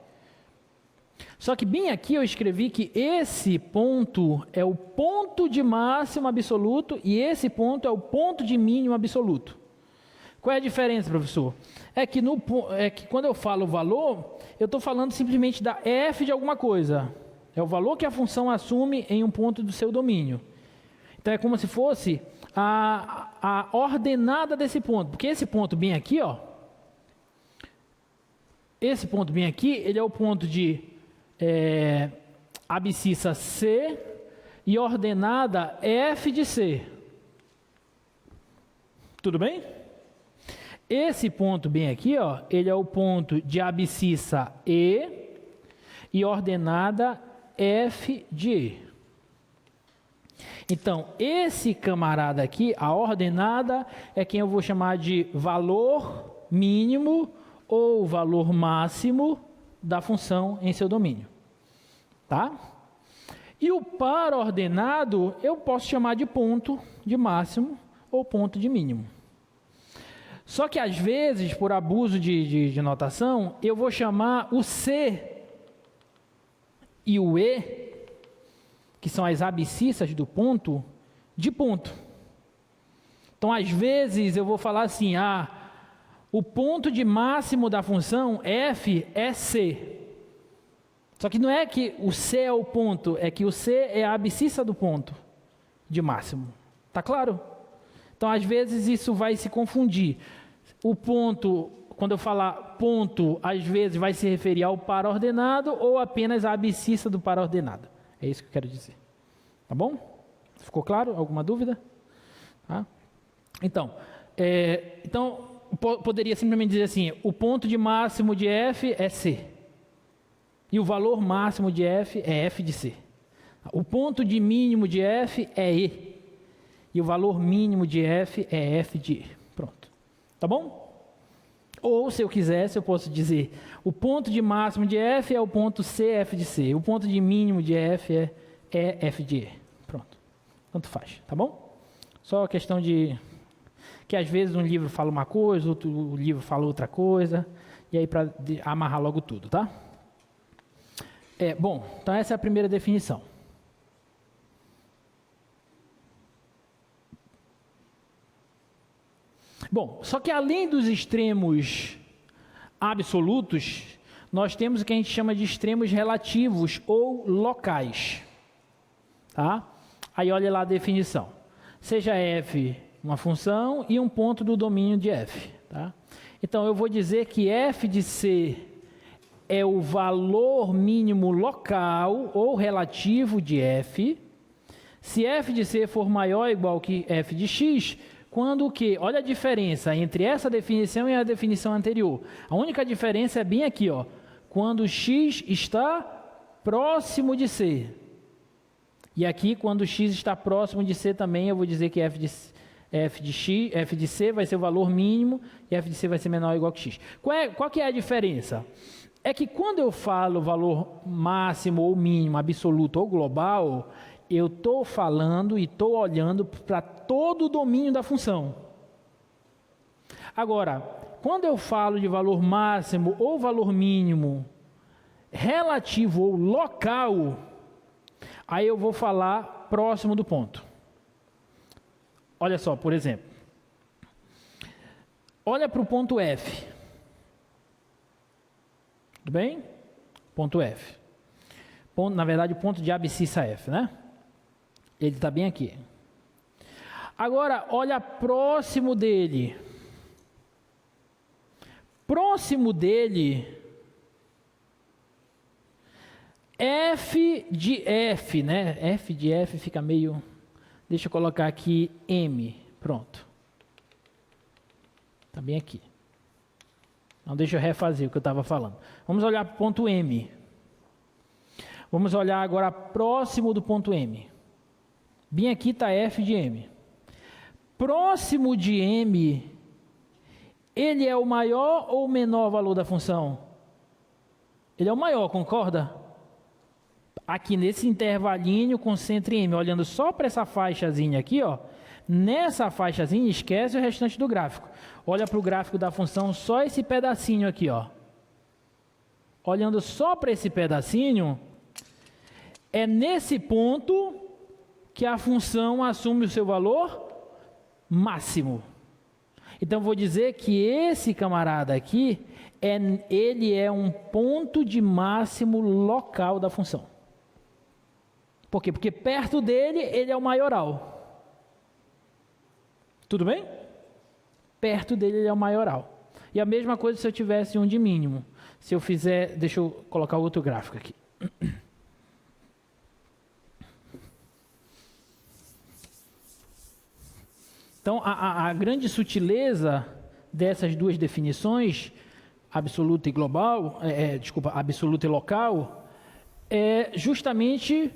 Só que bem aqui eu escrevi que esse ponto é o ponto de máximo absoluto e esse ponto é o ponto de mínimo absoluto. Qual é a diferença, professor? É que quando eu falo valor, eu estou falando simplesmente da f de alguma coisa. É o valor que a função assume em um ponto do seu domínio. Então é como se fosse a ordenada desse ponto. Porque esse ponto bem aqui, ó, esse ponto bem aqui, ele é o ponto de abscissa C e ordenada F de C. Tudo bem? Esse ponto bem aqui, ó, ele é o ponto de abscissa e ordenada F de E. Então, esse camarada aqui, a ordenada, é quem eu vou chamar de valor mínimo ou valor máximo da função em seu domínio. Tá? E o par ordenado eu posso chamar de ponto de máximo ou ponto de mínimo. Só que às vezes, por abuso de notação, eu vou chamar o C e o E, que são as abscissas do ponto, de ponto. Então, às vezes, eu vou falar assim, o ponto de máximo da função f é C. Só que não é que o C é o ponto, é que o C é a abscissa do ponto de máximo. Tá claro? Então, às vezes, isso vai se confundir. O ponto, quando eu falar ponto, às vezes vai se referir ao par ordenado ou apenas à abscissa do par ordenado. É isso que eu quero dizer. Tá bom? Ficou claro? Alguma dúvida? Tá? Então, poderia simplesmente dizer assim, o ponto de máximo de f é C. E o valor máximo de f é f de C. O ponto de mínimo de f é E. E o valor mínimo de f é f de E. Pronto. Tá bom? Ou, se eu quisesse, eu posso dizer, o ponto de máximo de f é o ponto CF de C, o ponto de mínimo de f é EF de E. Pronto, tanto faz, tá bom? Só a questão de que às vezes um livro fala uma coisa, outro livro fala outra coisa, e aí para amarrar logo tudo, tá? Bom, então essa é a primeira definição. Bom, só que além dos extremos absolutos, nós temos o que a gente chama de extremos relativos ou locais. Tá? Aí olha lá a definição. Seja f uma função e um ponto do domínio de f. Tá? Então eu vou dizer que f de c é o valor mínimo local ou relativo de f, se f de c for maior ou igual que f de x, quando o quê? Olha a diferença entre essa definição e a definição anterior. A única diferença é bem aqui, ó, quando x está próximo de c. E aqui, quando x está próximo de c também, eu vou dizer que f de c vai ser o valor mínimo e f de c vai ser menor ou igual que x. Qual que é a diferença? É que quando eu falo valor máximo ou mínimo, absoluto ou global, eu estou falando e estou olhando para todo o domínio da função. Agora, quando eu falo de valor máximo ou valor mínimo, relativo ou local, aí eu vou falar próximo do ponto. Olha só, por exemplo. Olha para o ponto F. Tudo bem? Ponto F. Na verdade, o ponto de abscissa F, né? Ele está bem aqui. Agora, olha próximo dele. Próximo dele, F de F, né? F de F fica meio... Deixa eu colocar aqui M. Pronto. Está bem aqui. Não, deixa eu refazer o que eu estava falando. Vamos olhar para o ponto M. Vamos olhar agora próximo do ponto M. Bem aqui está F de M. Próximo de M, ele é o maior ou o menor valor da função? Ele é o maior, concorda? Aqui nesse intervalinho, concentre M, olhando só para essa faixazinha aqui, ó. Nessa faixazinha, esquece o restante do gráfico. Olha para o gráfico da função, só esse pedacinho aqui, ó. Olhando só para esse pedacinho, é nesse ponto que a função assume o seu valor máximo. Então, vou dizer que esse camarada aqui, ele é um ponto de máximo local da função. Por quê? Porque perto dele, ele é o maioral. Tudo bem? Perto dele, ele é o maioral. E a mesma coisa se eu tivesse um de mínimo. Se eu fizer... Deixa eu colocar outro gráfico aqui. Então, a grande sutileza dessas duas definições, absoluta e global, absoluta e local, é justamente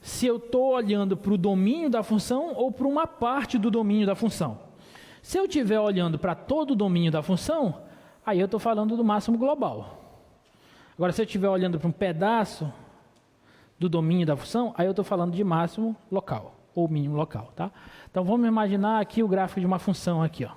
se eu estou olhando para o domínio da função ou para uma parte do domínio da função. Se eu estiver olhando para todo o domínio da função, aí eu estou falando do máximo global. Agora, se eu estiver olhando para um pedaço do domínio da função, aí eu estou falando de máximo local, ou mínimo local, tá? Então, vamos imaginar aqui o gráfico de uma função aqui, ó.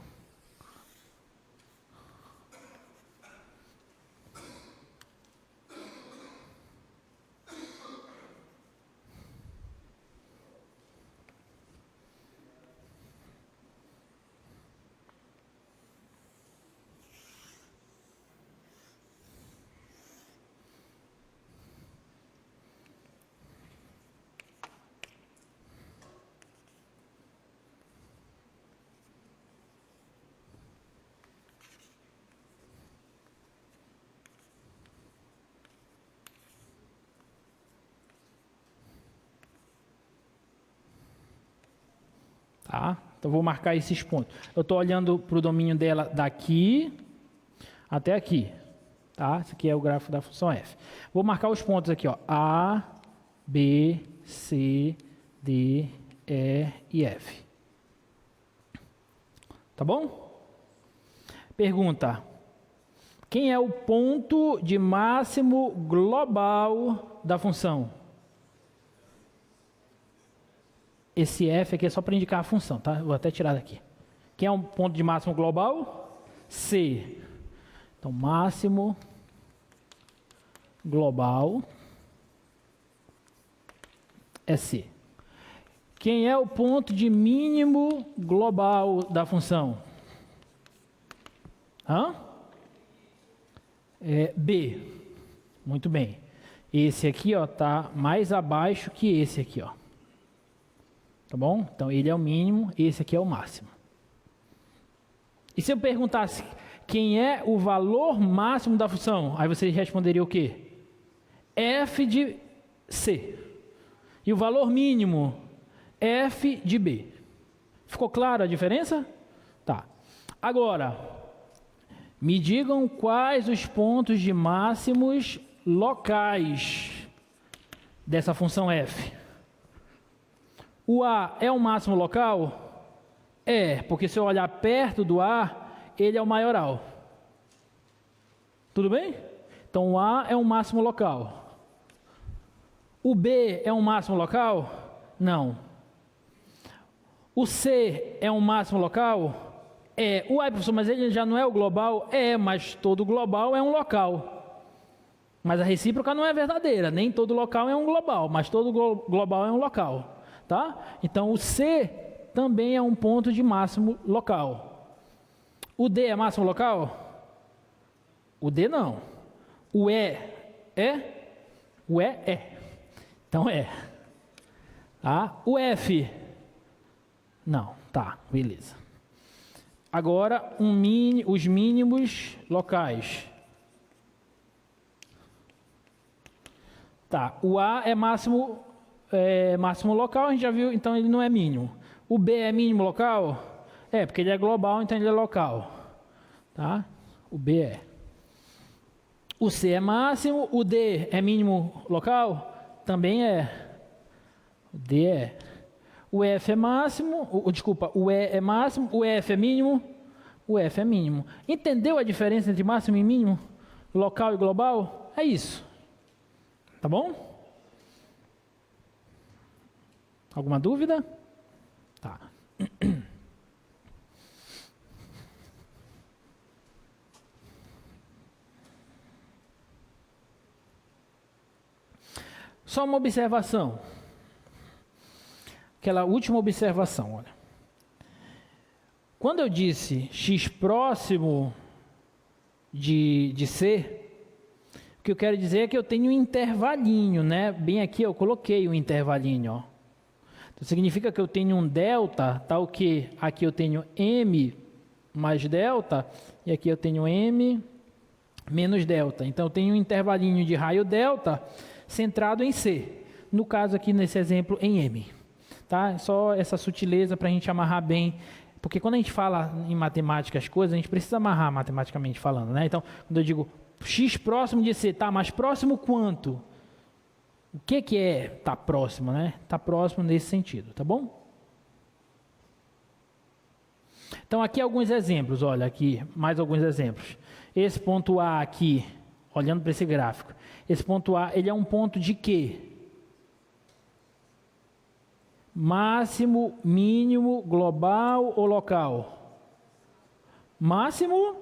Tá? Então, vou marcar esses pontos. Eu estou olhando para o domínio dela daqui até aqui. Tá? Esse aqui é o gráfico da função f. Vou marcar os pontos aqui, ó. A, B, C, D, E e F. Tá bom? Pergunta: quem é o ponto de máximo global da função? Esse F aqui é só para indicar a função, tá? Vou até tirar daqui. Quem é um ponto de máximo global? C. Então, máximo global é C. Quem é o ponto de mínimo global da função? B. Muito bem. Esse aqui está mais abaixo que esse aqui. Tá bom? Então, ele é o mínimo, esse aqui é o máximo. E se eu perguntasse quem é o valor máximo da função? Aí você responderia o quê? F de C. E o valor mínimo? F de B. Ficou clara a diferença? Tá. Agora, me digam quais os pontos de máximos locais dessa função f. O A é o máximo local? É, porque se eu olhar perto do A, ele é o maioral. Tudo bem? Então o A é o máximo local. O B é um máximo local? Não. O C é um máximo local? É. Uai, professor, mas ele já não é o global? É, mas todo global é um local. Mas a recíproca não é verdadeira. Nem todo local é um global, mas todo global é um local. Tá? Então o C também é um ponto de máximo local. O D é máximo local? O D não. O E é? O E é. Então é. Tá? O F? Não. Tá, beleza. Agora, os mínimos locais. Tá, o A é máximo local, a gente já viu, então ele não é mínimo. O B é mínimo local? É, porque ele é global, então ele é local. Tá? O B é. O C é máximo, o D é mínimo local? Também é. O D é. O F é máximo, o E é máximo, o F é mínimo, o F é mínimo. Entendeu a diferença entre máximo e mínimo? Local e global? É isso. Tá bom? Alguma dúvida? Tá. Só uma observação. Aquela última observação, olha. Quando eu disse x próximo de C, o que eu quero dizer é que eu tenho um intervalinho, né? Bem aqui eu coloquei um intervalinho, ó. Então significa que eu tenho um delta, tá o quê? Aqui eu tenho m mais delta, e aqui eu tenho m menos delta. Então eu tenho um intervalinho de raio delta centrado em C. No caso aqui, nesse exemplo, em m. Tá? Só essa sutileza para a gente amarrar bem, porque quando a gente fala em matemática as coisas, a gente precisa amarrar matematicamente falando, né? Então, quando eu digo x próximo de C, tá, mas próximo quanto? O que é tá próximo, né? Tá próximo nesse sentido, tá bom? Então, aqui alguns exemplos, olha, aqui, mais alguns exemplos. Esse ponto A aqui, olhando para esse gráfico, esse ponto A, ele é um ponto de quê? Máximo, mínimo, global ou local? Máximo,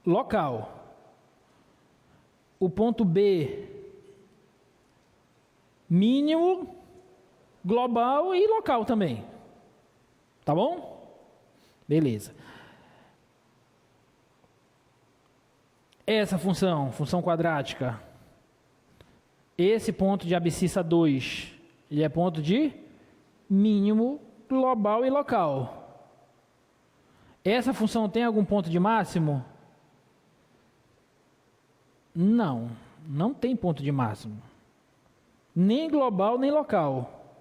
local. O ponto B, mínimo, global e local também. Tá bom? Beleza. Essa função quadrática, esse ponto de abscissa 2, ele é ponto de mínimo, global e local. Essa função tem algum ponto de máximo? Não, não tem ponto de máximo. Nem global, nem local.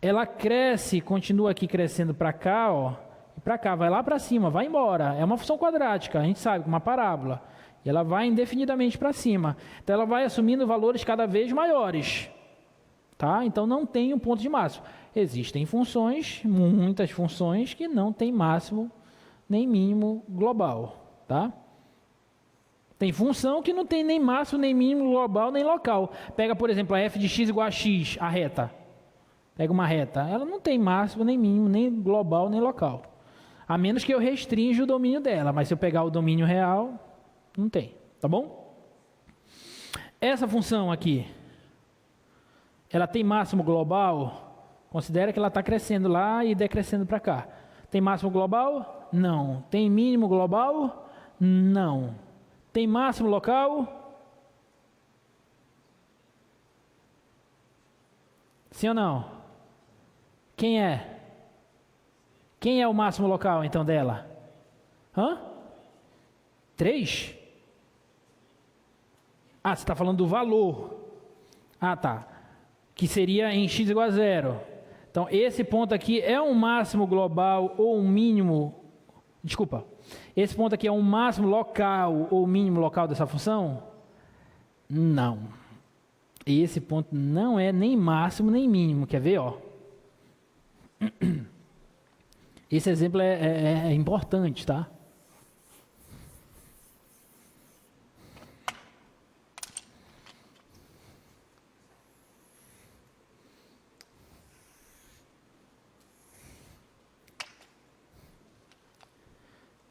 Ela cresce, continua aqui crescendo para cá, ó, e para cá, vai lá para cima, vai embora. É uma função quadrática, a gente sabe, uma parábola. E ela vai indefinidamente para cima. Então ela vai assumindo valores cada vez maiores. Tá? Então não tem um ponto de máximo. Existem funções, muitas funções, que não tem máximo nem mínimo global. tá? Tem função que não tem nem máximo, nem mínimo, global, nem local. Pega, por exemplo, a f de x igual a x, a reta. Pega uma reta. Ela não tem máximo, nem mínimo, nem global, nem local. A menos que eu restrinja o domínio dela. Mas se eu pegar o domínio real, não tem. Tá bom? Essa função aqui, ela tem máximo global? Considera que ela está crescendo lá e decrescendo para cá. Tem máximo global? Não. Tem mínimo global? Não. Tem máximo local? Sim ou não? Quem é? Quem é o máximo local, então, dela? 3? Ah, você está falando do valor. Ah, tá. Que seria em x igual a 0. Então, esse ponto aqui é um máximo global ou um mínimo... Desculpa. Esse ponto aqui é um máximo local ou mínimo local dessa função? Não. Esse ponto não é nem máximo nem mínimo. Quer ver? Ó? Esse exemplo é importante, tá?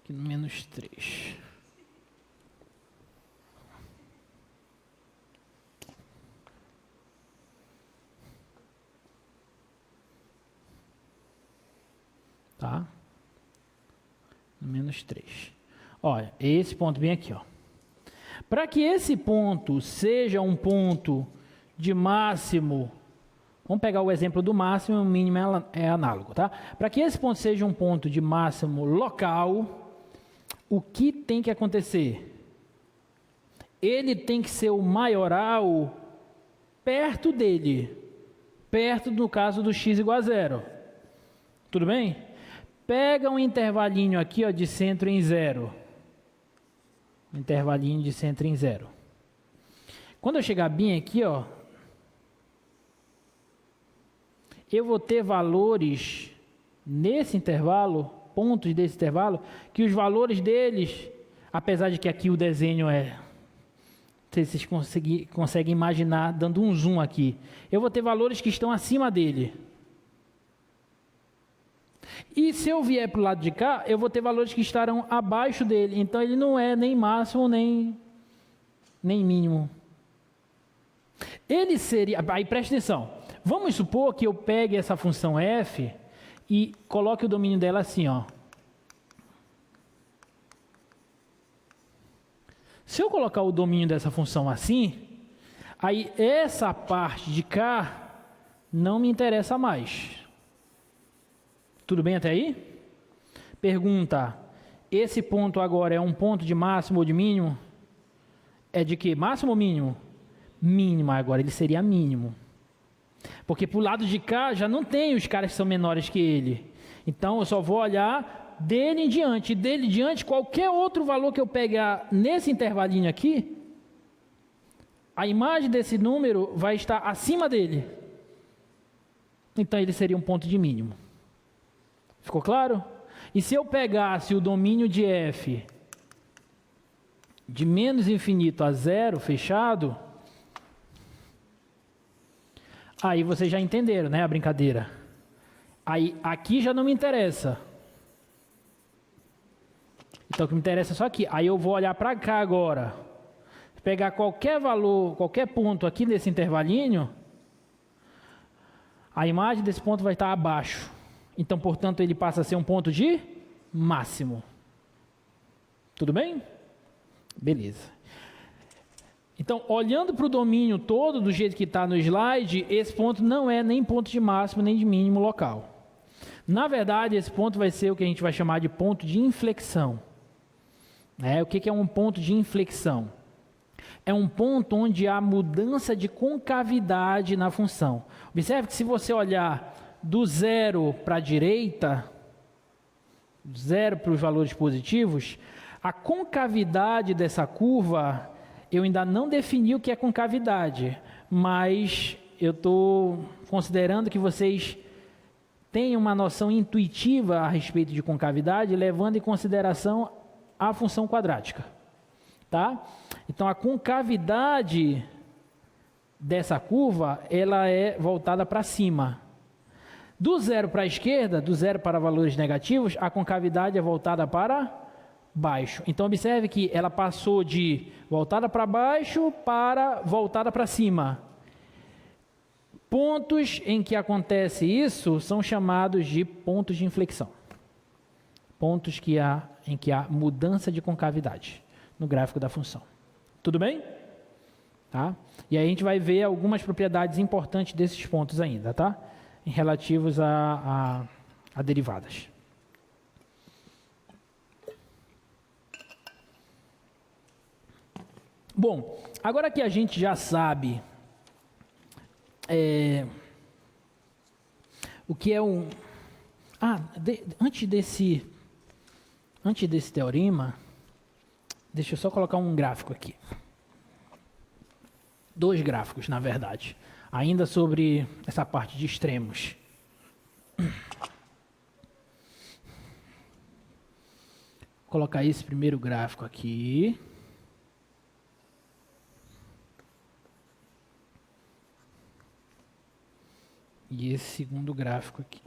Aqui no menos 3. Tá? No menos 3. Olha, esse ponto bem aqui, ó. Para que esse ponto seja um ponto de máximo, vamos pegar o exemplo do máximo, o mínimo é análogo, tá? Para que esse ponto seja um ponto de máximo local, o que tem que acontecer? Ele tem que ser o maioral perto dele. Perto, no caso, do x igual a 0. Tudo bem? Pega um intervalinho aqui, ó, de centro em 0. Intervalinho de centro em 0. Quando eu chegar bem aqui, ó, eu vou ter valores nesse intervalo, pontos desse intervalo, que os valores deles, apesar de que aqui o desenho é... Não sei se vocês conseguem imaginar, dando um zoom aqui. Eu vou ter valores que estão acima dele. E se eu vier para o lado de cá, eu vou ter valores que estarão abaixo dele. Então, ele não é nem máximo, nem mínimo. Ele seria... Aí, preste atenção. Vamos supor que eu pegue essa função f e coloque o domínio dela assim, ó. Se eu colocar o domínio dessa função assim, aí essa parte de cá não me interessa mais. Tudo bem até aí? Pergunta, esse ponto agora é um ponto de máximo ou de mínimo? É de que? Máximo ou mínimo? Mínimo, agora ele seria mínimo. Porque para o lado de cá já não tem os caras que são menores que ele. Então eu só vou olhar dele em diante. Dele em diante, qualquer outro valor que eu pegar nesse intervalinho aqui, a imagem desse número vai estar acima dele. Então ele seria um ponto de mínimo. Ficou claro? E se eu pegasse o domínio de f de menos infinito a 0 fechado, aí vocês já entenderam, né, a brincadeira. Aí aqui já não me interessa. Então o que me interessa é só aqui. Aí eu vou olhar para cá agora. Pegar qualquer valor, qualquer ponto aqui nesse intervalinho, a imagem desse ponto vai estar abaixo. Então, portanto, ele passa a ser um ponto de máximo. Tudo bem? Beleza. Então, olhando para o domínio todo, do jeito que está no slide, esse ponto não é nem ponto de máximo, nem de mínimo local. Na verdade, esse ponto vai ser o que a gente vai chamar de ponto de inflexão. O que é um ponto de inflexão? É um ponto onde há mudança de concavidade na função. Observe que se você olhar do 0 para a direita, 0 para os valores positivos, a concavidade dessa curva, eu ainda não defini o que é concavidade, mas eu estou considerando que vocês tenham uma noção intuitiva a respeito de concavidade, levando em consideração a função quadrática. Tá? Então, a concavidade dessa curva, ela é voltada para cima. Do zero para a esquerda, do zero para valores negativos, a concavidade é voltada para baixo. Então, observe que ela passou de voltada para baixo para voltada para cima. Pontos em que acontece isso são chamados de pontos de inflexão. Pontos em que há mudança de concavidade no gráfico da função. Tudo bem? Tá? E aí a gente vai ver algumas propriedades importantes desses pontos ainda, tá? Relativos a derivadas. Bom, agora que a gente já sabe o que é um... antes desse teorema, deixa eu só colocar um gráfico aqui. 2 gráficos, na verdade, ainda sobre essa parte de extremos. Vou colocar esse primeiro gráfico aqui. E esse segundo gráfico aqui.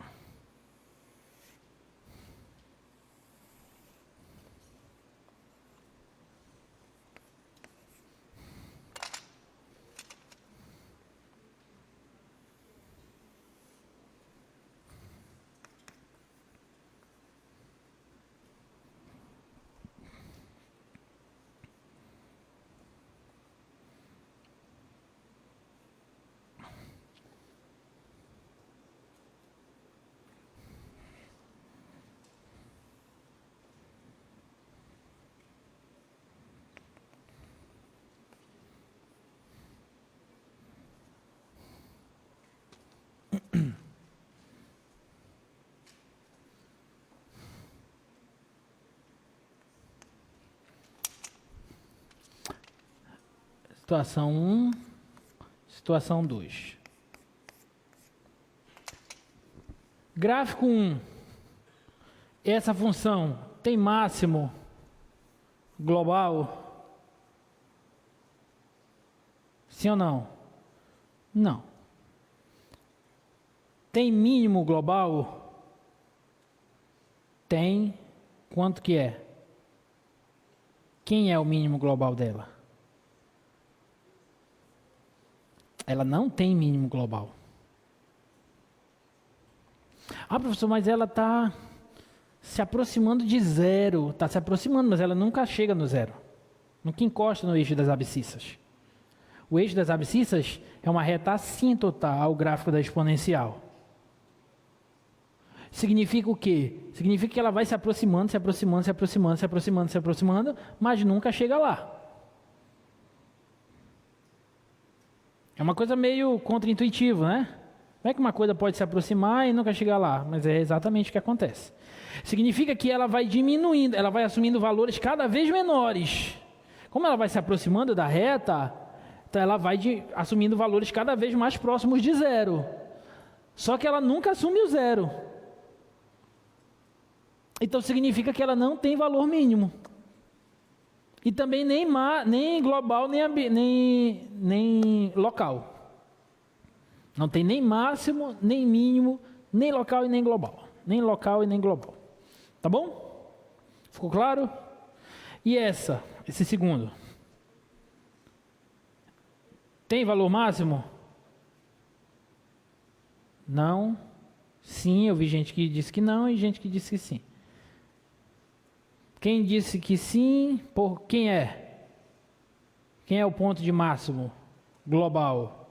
Situação 1, situação 2. Gráfico 1. Essa função tem máximo global? Sim ou não? Não. Tem mínimo global? Tem. Quanto que é? Quem é o mínimo global dela? Ela não tem mínimo global. Professor, mas ela está se aproximando de zero. Está se aproximando, mas ela nunca chega no zero. Nunca encosta no eixo das abscissas. O eixo das abscissas é uma reta assíntota ao gráfico da exponencial. Significa o quê? Significa que ela vai se aproximando, se aproximando, se aproximando, se aproximando, se aproximando, mas nunca chega lá. É uma coisa meio contra-intuitiva, né? Como é que uma coisa pode se aproximar e nunca chegar lá? Mas é exatamente o que acontece. Significa que ela vai diminuindo, ela vai assumindo valores cada vez menores. Como ela vai se aproximando da reta, então ela vai assumindo valores cada vez mais próximos de zero. Só que ela nunca assume o zero. Então significa que ela não tem valor mínimo. E também nem global, nem local. Não tem nem máximo, nem mínimo, nem local e nem global. Nem local e nem global. Tá bom? Ficou claro? E esse segundo? Tem valor máximo? Não. Sim, eu vi gente que disse que não e gente que disse que sim. Quem disse que sim, por quem é? Quem é o ponto de máximo global?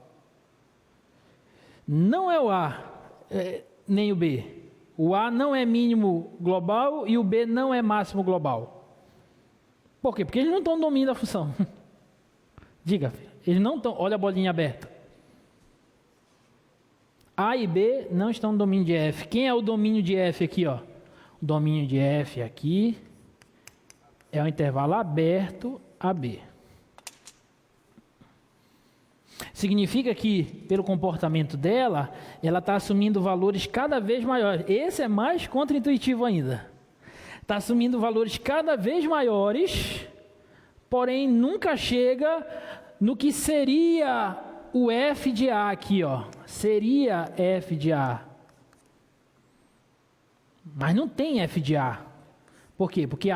Não é o A, nem o B. O A não é mínimo global e o B não é máximo global. Por quê? Porque eles não estão no domínio da função. Diga, eles não estão, olha a bolinha aberta. A e B não estão no domínio de F. Quem é o domínio de F aqui, ó? O domínio de F aqui é o intervalo aberto AB. Significa que, pelo comportamento dela, ela está assumindo valores cada vez maiores. Esse é mais contra-intuitivo ainda. Está assumindo valores cada vez maiores, porém nunca chega no que seria o f de A aqui, ó. Seria f de A. Mas não tem f de A. Por quê? Porque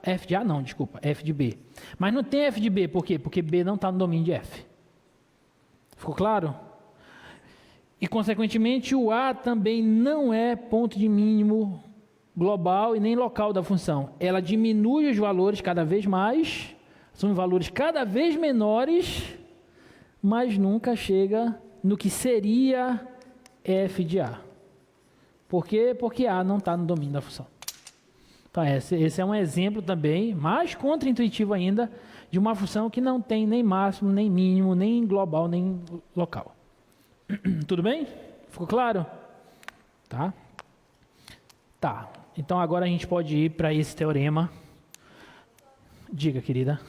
f de A não, desculpa, f de B. Mas não tem f de B, por quê? Porque B não está no domínio de f. Ficou claro? E, consequentemente, o A também não é ponto de mínimo global e nem local da função. Ela diminui os valores cada vez mais, são valores cada vez menores, mas nunca chega no que seria f de A. Por quê? Porque A não está no domínio da função. Então, esse é um exemplo também, mais contraintuitivo ainda, de uma função que não tem nem máximo, nem mínimo, nem global, nem local. Tudo bem? Ficou claro? Tá? Tá. Então, agora a gente pode ir para esse teorema. Diga, querida.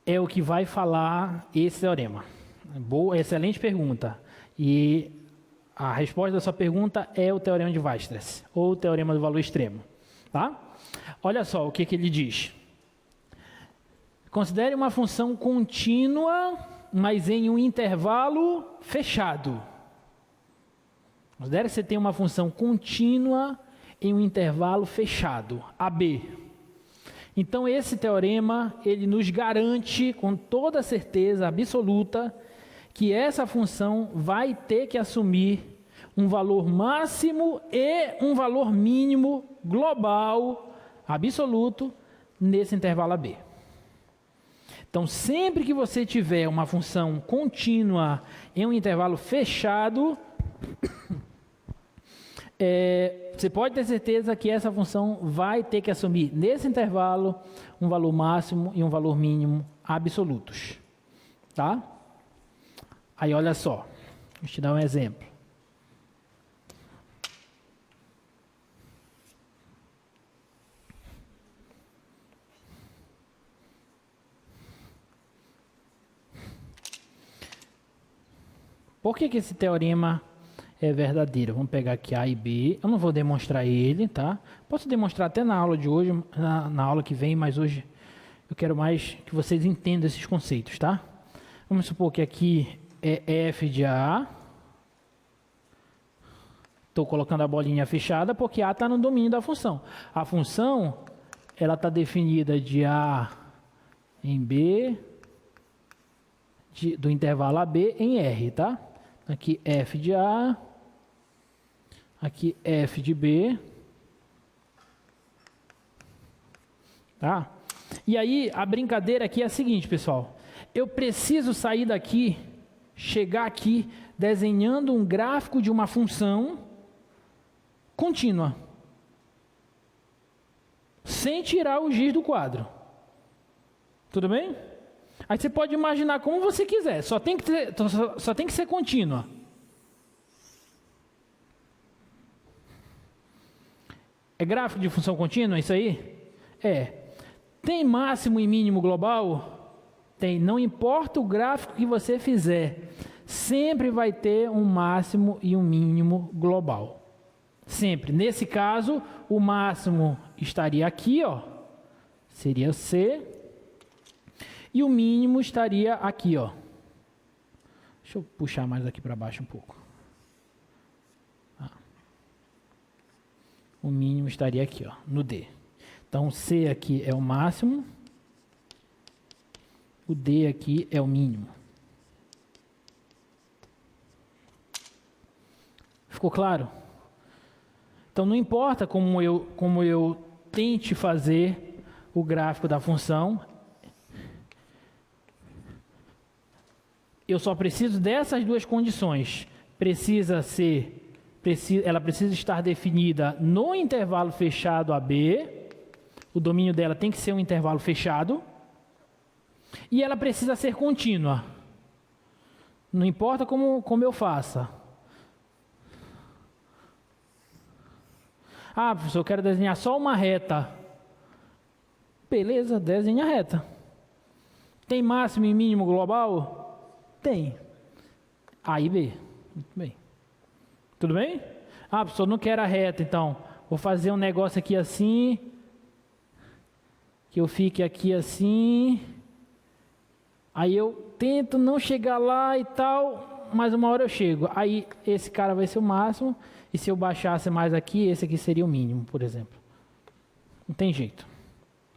É o que vai falar esse teorema. Boa, excelente pergunta. E a resposta da sua pergunta é o teorema de Weierstrass, ou o teorema do valor extremo. Tá? Olha só o que ele diz. Considere uma função contínua, mas em um intervalo fechado. Considere que você tem uma função contínua em um intervalo fechado, AB. Então, esse teorema, ele nos garante com toda certeza absoluta que essa função vai ter que assumir um valor máximo e um valor mínimo global, absoluto, nesse intervalo AB. Então, sempre que você tiver uma função contínua em um intervalo fechado, você pode ter certeza que essa função vai ter que assumir nesse intervalo um valor máximo e um valor mínimo absolutos. Tá? Aí olha só, vou te dar um exemplo. Por que esse teorema é verdadeiro? Vamos pegar aqui A e B. Eu não vou demonstrar ele, tá? Posso demonstrar até na aula de hoje, na aula que vem, mas hoje eu quero mais que vocês entendam esses conceitos, tá? Vamos supor que aqui é f de A. Estou colocando a bolinha fechada porque A está no domínio da função. A função, ela está definida de A em B, do intervalo AB em R, tá? Aqui f de A, aqui f de B, tá? E aí, a brincadeira aqui é a seguinte, pessoal. Eu preciso sair daqui, chegar aqui, desenhando um gráfico de uma função contínua, sem tirar o giz do quadro. Tudo bem? Aí você pode imaginar como você quiser, só tem que ser contínua. É gráfico de função contínua isso aí? É. Tem máximo e mínimo global? Tem. Não importa o gráfico que você fizer, sempre vai ter um máximo e um mínimo global. Sempre. Nesse caso, o máximo estaria aqui, ó. Seria C. E o mínimo estaria aqui, ó. Deixa eu puxar mais aqui para baixo um pouco. O mínimo estaria aqui, ó, no D. Então, C aqui é o máximo. O D aqui é o mínimo. Ficou claro? Então, não importa como eu tente fazer o gráfico da função, eu só preciso dessas duas condições. Ela precisa estar definida no intervalo fechado AB. O domínio dela tem que ser um intervalo fechado. E ela precisa ser contínua. Não importa como eu faça. Ah, professor, eu quero desenhar só uma reta. Beleza, desenha a reta. Tem máximo e mínimo global? Tem. A e B. Muito bem. Tudo bem? Ah, professor, não quero a reta, então. Vou fazer um negócio aqui assim. Que eu fique aqui assim. Aí eu tento não chegar lá e tal, mas uma hora eu chego. Aí esse cara vai ser o máximo. E se eu baixasse mais aqui, esse aqui seria o mínimo, por exemplo. Não tem jeito.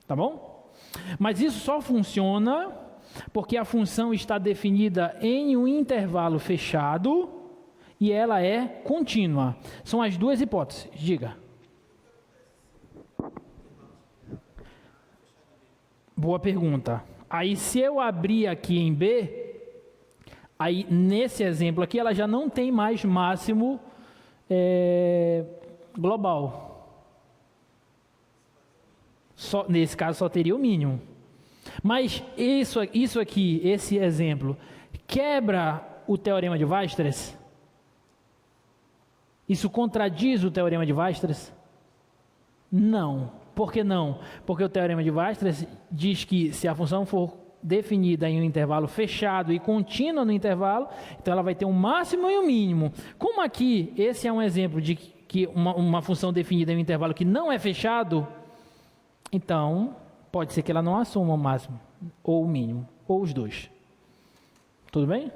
Tá bom? Mas isso só funciona porque a função está definida em um intervalo fechado e ela é contínua. São as duas hipóteses. Diga. Boa pergunta. Aí se eu abrir aqui em B, aí nesse exemplo aqui ela já não tem mais máximo global. Nesse caso só teria o mínimo. Mas isso aqui, esse exemplo, quebra o teorema de Weierstrass? Isso contradiz o teorema de Weierstrass? Não. Por que não? Porque o teorema de Weierstrass diz que se a função for definida em um intervalo fechado e contínua no intervalo, então ela vai ter um máximo e um mínimo. Como aqui, esse é um exemplo de que uma função definida em um intervalo que não é fechado, então pode ser que ela não assuma o máximo ou o mínimo, ou os dois. Tudo bem?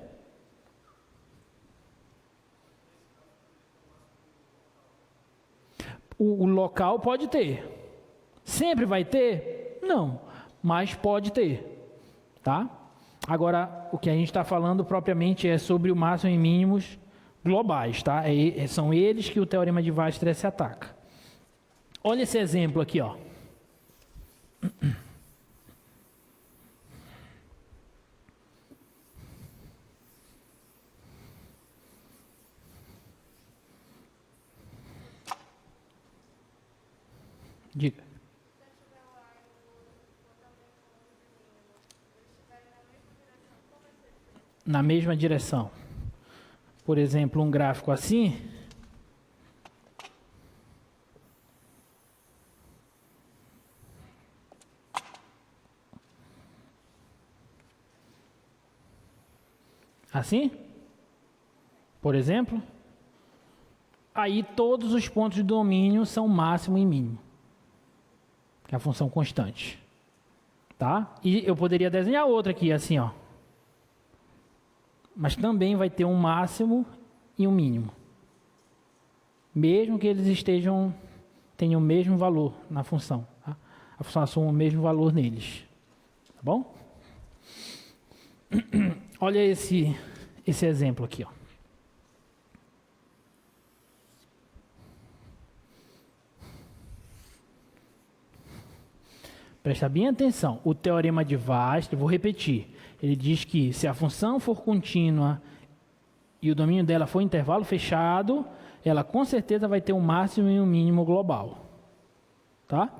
O local pode ter. Sempre vai ter? Não, mas pode ter. Tá? Agora, o que a gente está falando propriamente é sobre o máximo e mínimos globais, tá? São eles que o teorema de Weierstrass se ataca. Olha esse exemplo aqui, ó. Diga. Na mesma direção. Por exemplo, um gráfico assim. Assim? Por exemplo. Aí todos os pontos de domínio são máximo e mínimo. Que é a função constante. Tá? E eu poderia desenhar outra aqui, assim, ó. Mas também vai ter um máximo e um mínimo. Mesmo que eles tenham o mesmo valor na função. Tá? A função assume o mesmo valor neles. Tá bom? Olha esse exemplo aqui, ó. Presta bem atenção. O teorema de Weierstrass, vou repetir. Ele diz que se a função for contínua e o domínio dela for intervalo fechado, ela com certeza vai ter um máximo e um mínimo global. Tá?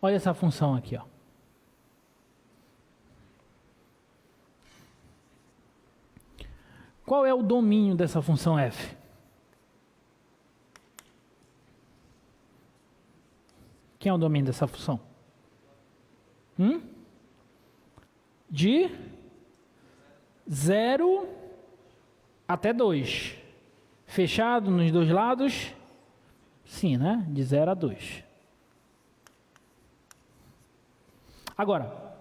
Olha essa função aqui, ó. Qual é o domínio dessa função f? Quem é o domínio dessa função? De 0 até 2. Fechado nos dois lados? Sim, né? De 0 a 2. Agora,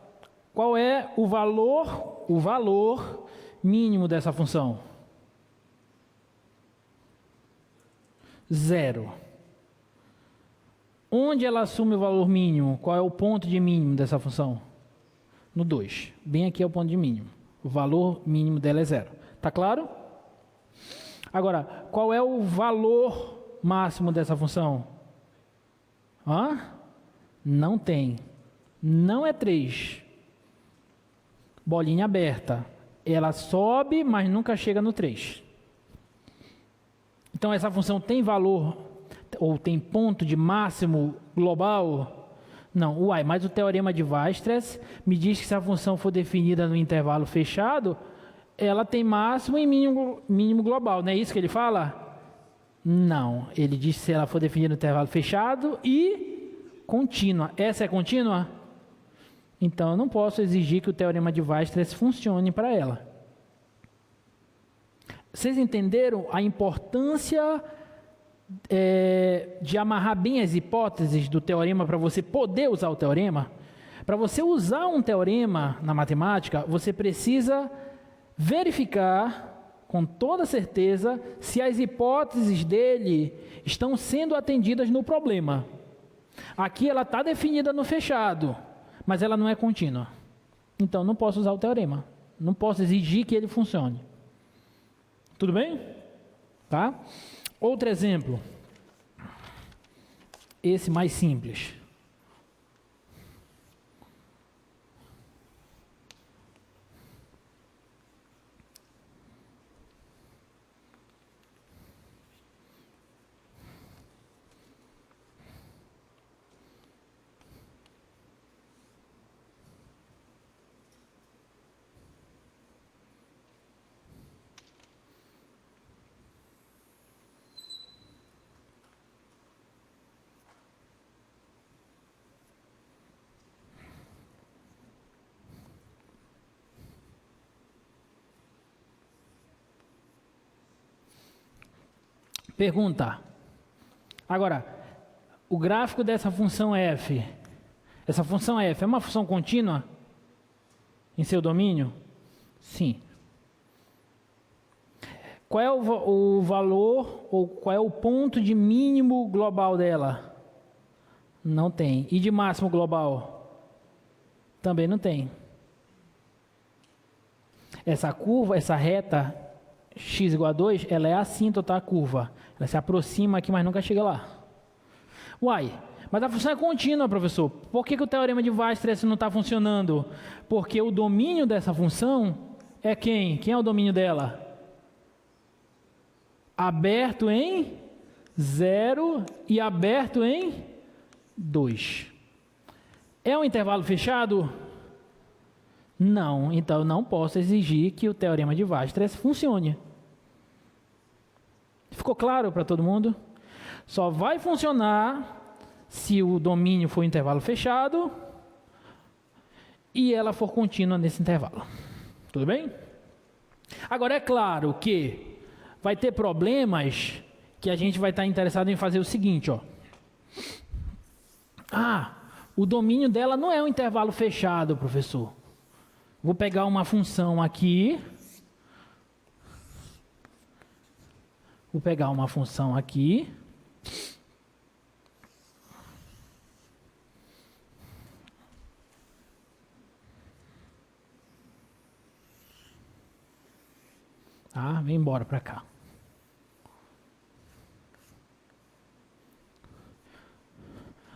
qual é o valor mínimo dessa função? 0. Onde ela assume o valor mínimo? Qual é o ponto de mínimo dessa função? no 2. Bem aqui é o ponto de mínimo. O valor mínimo dela é 0. Tá claro? Agora, qual é o valor máximo dessa função? Não tem. Não é 3. Bolinha aberta. Ela sobe, mas nunca chega no 3. Então, essa função tem valor, ou tem ponto de máximo global? Não. Mas o teorema de Weierstrass me diz que se a função for definida no intervalo fechado, ela tem máximo e mínimo global. Não é isso que ele fala? Não. Ele diz que se ela for definida no intervalo fechado e contínua. Essa é contínua? Então, eu não posso exigir que o teorema de Weierstrass funcione para ela. Vocês entenderam a importância de amarrar bem as hipóteses do teorema para você poder usar o teorema? Para você usar um teorema na matemática, você precisa verificar com toda certeza se as hipóteses dele estão sendo atendidas no problema. Aqui ela está definida no fechado, mas ela não é contínua. Então, não posso usar o teorema. Não posso exigir que ele funcione. Tudo bem? Tá? Outro exemplo. Esse mais simples. Pergunta. Agora, o gráfico dessa função f, essa função f é uma função contínua em seu domínio? Sim. Qual é o valor, ou qual é o ponto de mínimo global dela? Não tem. E de máximo global? Também não tem. Essa curva, essa reta x igual a 2, ela é assíntota à curva. Ela se aproxima aqui, mas nunca chega lá. Mas a função é contínua, professor. Por que o teorema de Weierstrass não está funcionando? Porque o domínio dessa função é quem? Quem é o domínio dela? Aberto em 0 e aberto em 2. É um intervalo fechado? Não. Então, eu não posso exigir que o teorema de Weierstrass funcione. Ficou claro para todo mundo? Só vai funcionar se o domínio for intervalo fechado e ela for contínua nesse intervalo. Tudo bem? Agora, é claro que vai ter problemas que a gente vai estar interessado em fazer o seguinte, ó. O domínio dela não é um intervalo fechado, professor. Vou pegar uma função aqui. Vou pegar uma função aqui. Vem embora para cá.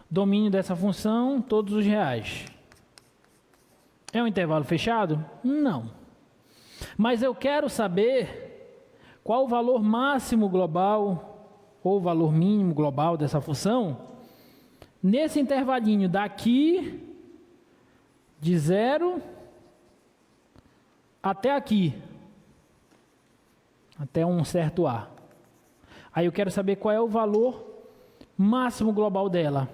Domínio dessa função, todos os reais. É um intervalo fechado? Não. Mas eu quero saber qual o valor máximo global ou o valor mínimo global dessa função nesse intervalinho daqui de 0 até aqui, até um certo A. Aí eu quero saber qual é o valor máximo global dela.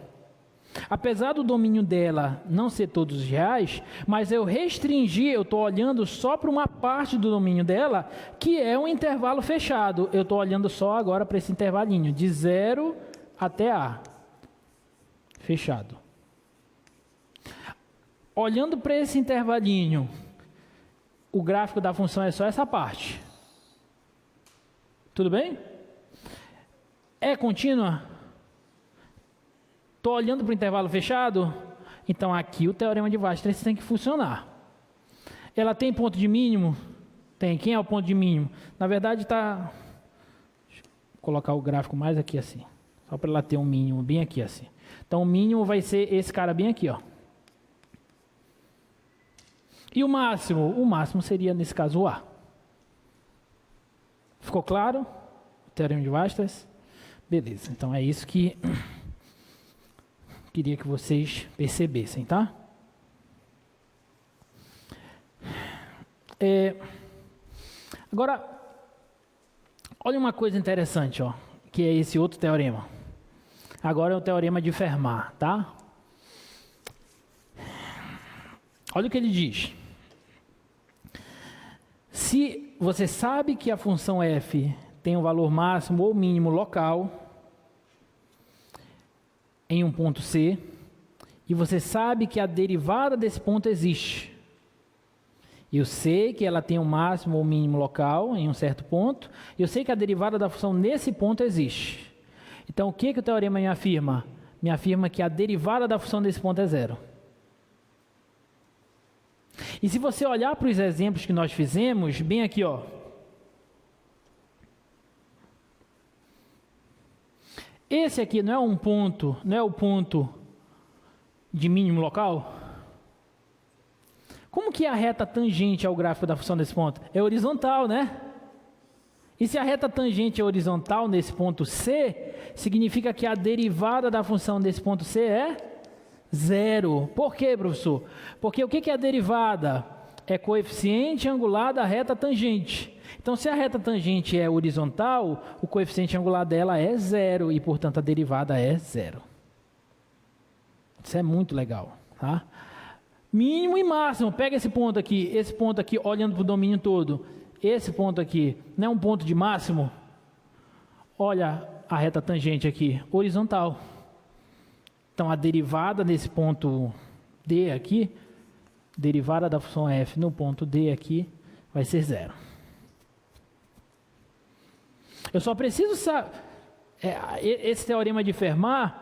Apesar do domínio dela não ser todos os reais, mas eu restringi, eu estou olhando só para uma parte do domínio dela, que é um intervalo fechado. Eu estou olhando só agora para esse intervalinho, de 0 até A. Fechado. Olhando para esse intervalinho, o gráfico da função é só essa parte. Tudo bem? É contínua? Estou olhando para o intervalo fechado? Então aqui o teorema de Weierstrass tem que funcionar. Ela tem ponto de mínimo? Tem. Quem é o ponto de mínimo? Na verdade está... Deixa eu colocar o gráfico mais aqui assim. Só para ela ter um mínimo bem aqui assim. Então o mínimo vai ser esse cara bem aqui, ó. E o máximo? O máximo seria, nesse caso, o A. Ficou claro? O teorema de Weierstrass? Beleza. Então é isso que queria que vocês percebessem, tá? Agora, olha uma coisa interessante, ó, que é esse outro teorema. Agora é o teorema de Fermat, tá? Olha o que ele diz. Se você sabe que a função f tem um valor máximo ou mínimo local em um ponto C, e você sabe que a derivada desse ponto existe, e eu sei que ela tem um máximo ou mínimo local em um certo ponto, e eu sei que a derivada da função nesse ponto existe. Então, o que o teorema me afirma? Me afirma que a derivada da função desse ponto é zero. E se você olhar para os exemplos que nós fizemos, bem aqui, ó. Esse aqui não é um ponto, não é o ponto de mínimo local? Como que é a reta tangente ao gráfico da função desse ponto? É horizontal, né? E se a reta tangente é horizontal nesse ponto C, significa que a derivada da função desse ponto C é zero. Por quê, professor? Porque o que é a derivada? É coeficiente angular da reta tangente. Então, se a reta tangente é horizontal, o coeficiente angular dela é zero e, portanto, a derivada é zero. Isso é muito legal, tá? Mínimo e máximo. Pega esse ponto aqui, olhando para o domínio todo. Esse ponto aqui, não é um ponto de máximo? Olha a reta tangente aqui, horizontal. Então, a derivada desse ponto D aqui, derivada da função f no ponto D aqui, vai ser zero. Eu só preciso saber... esse teorema de Fermat,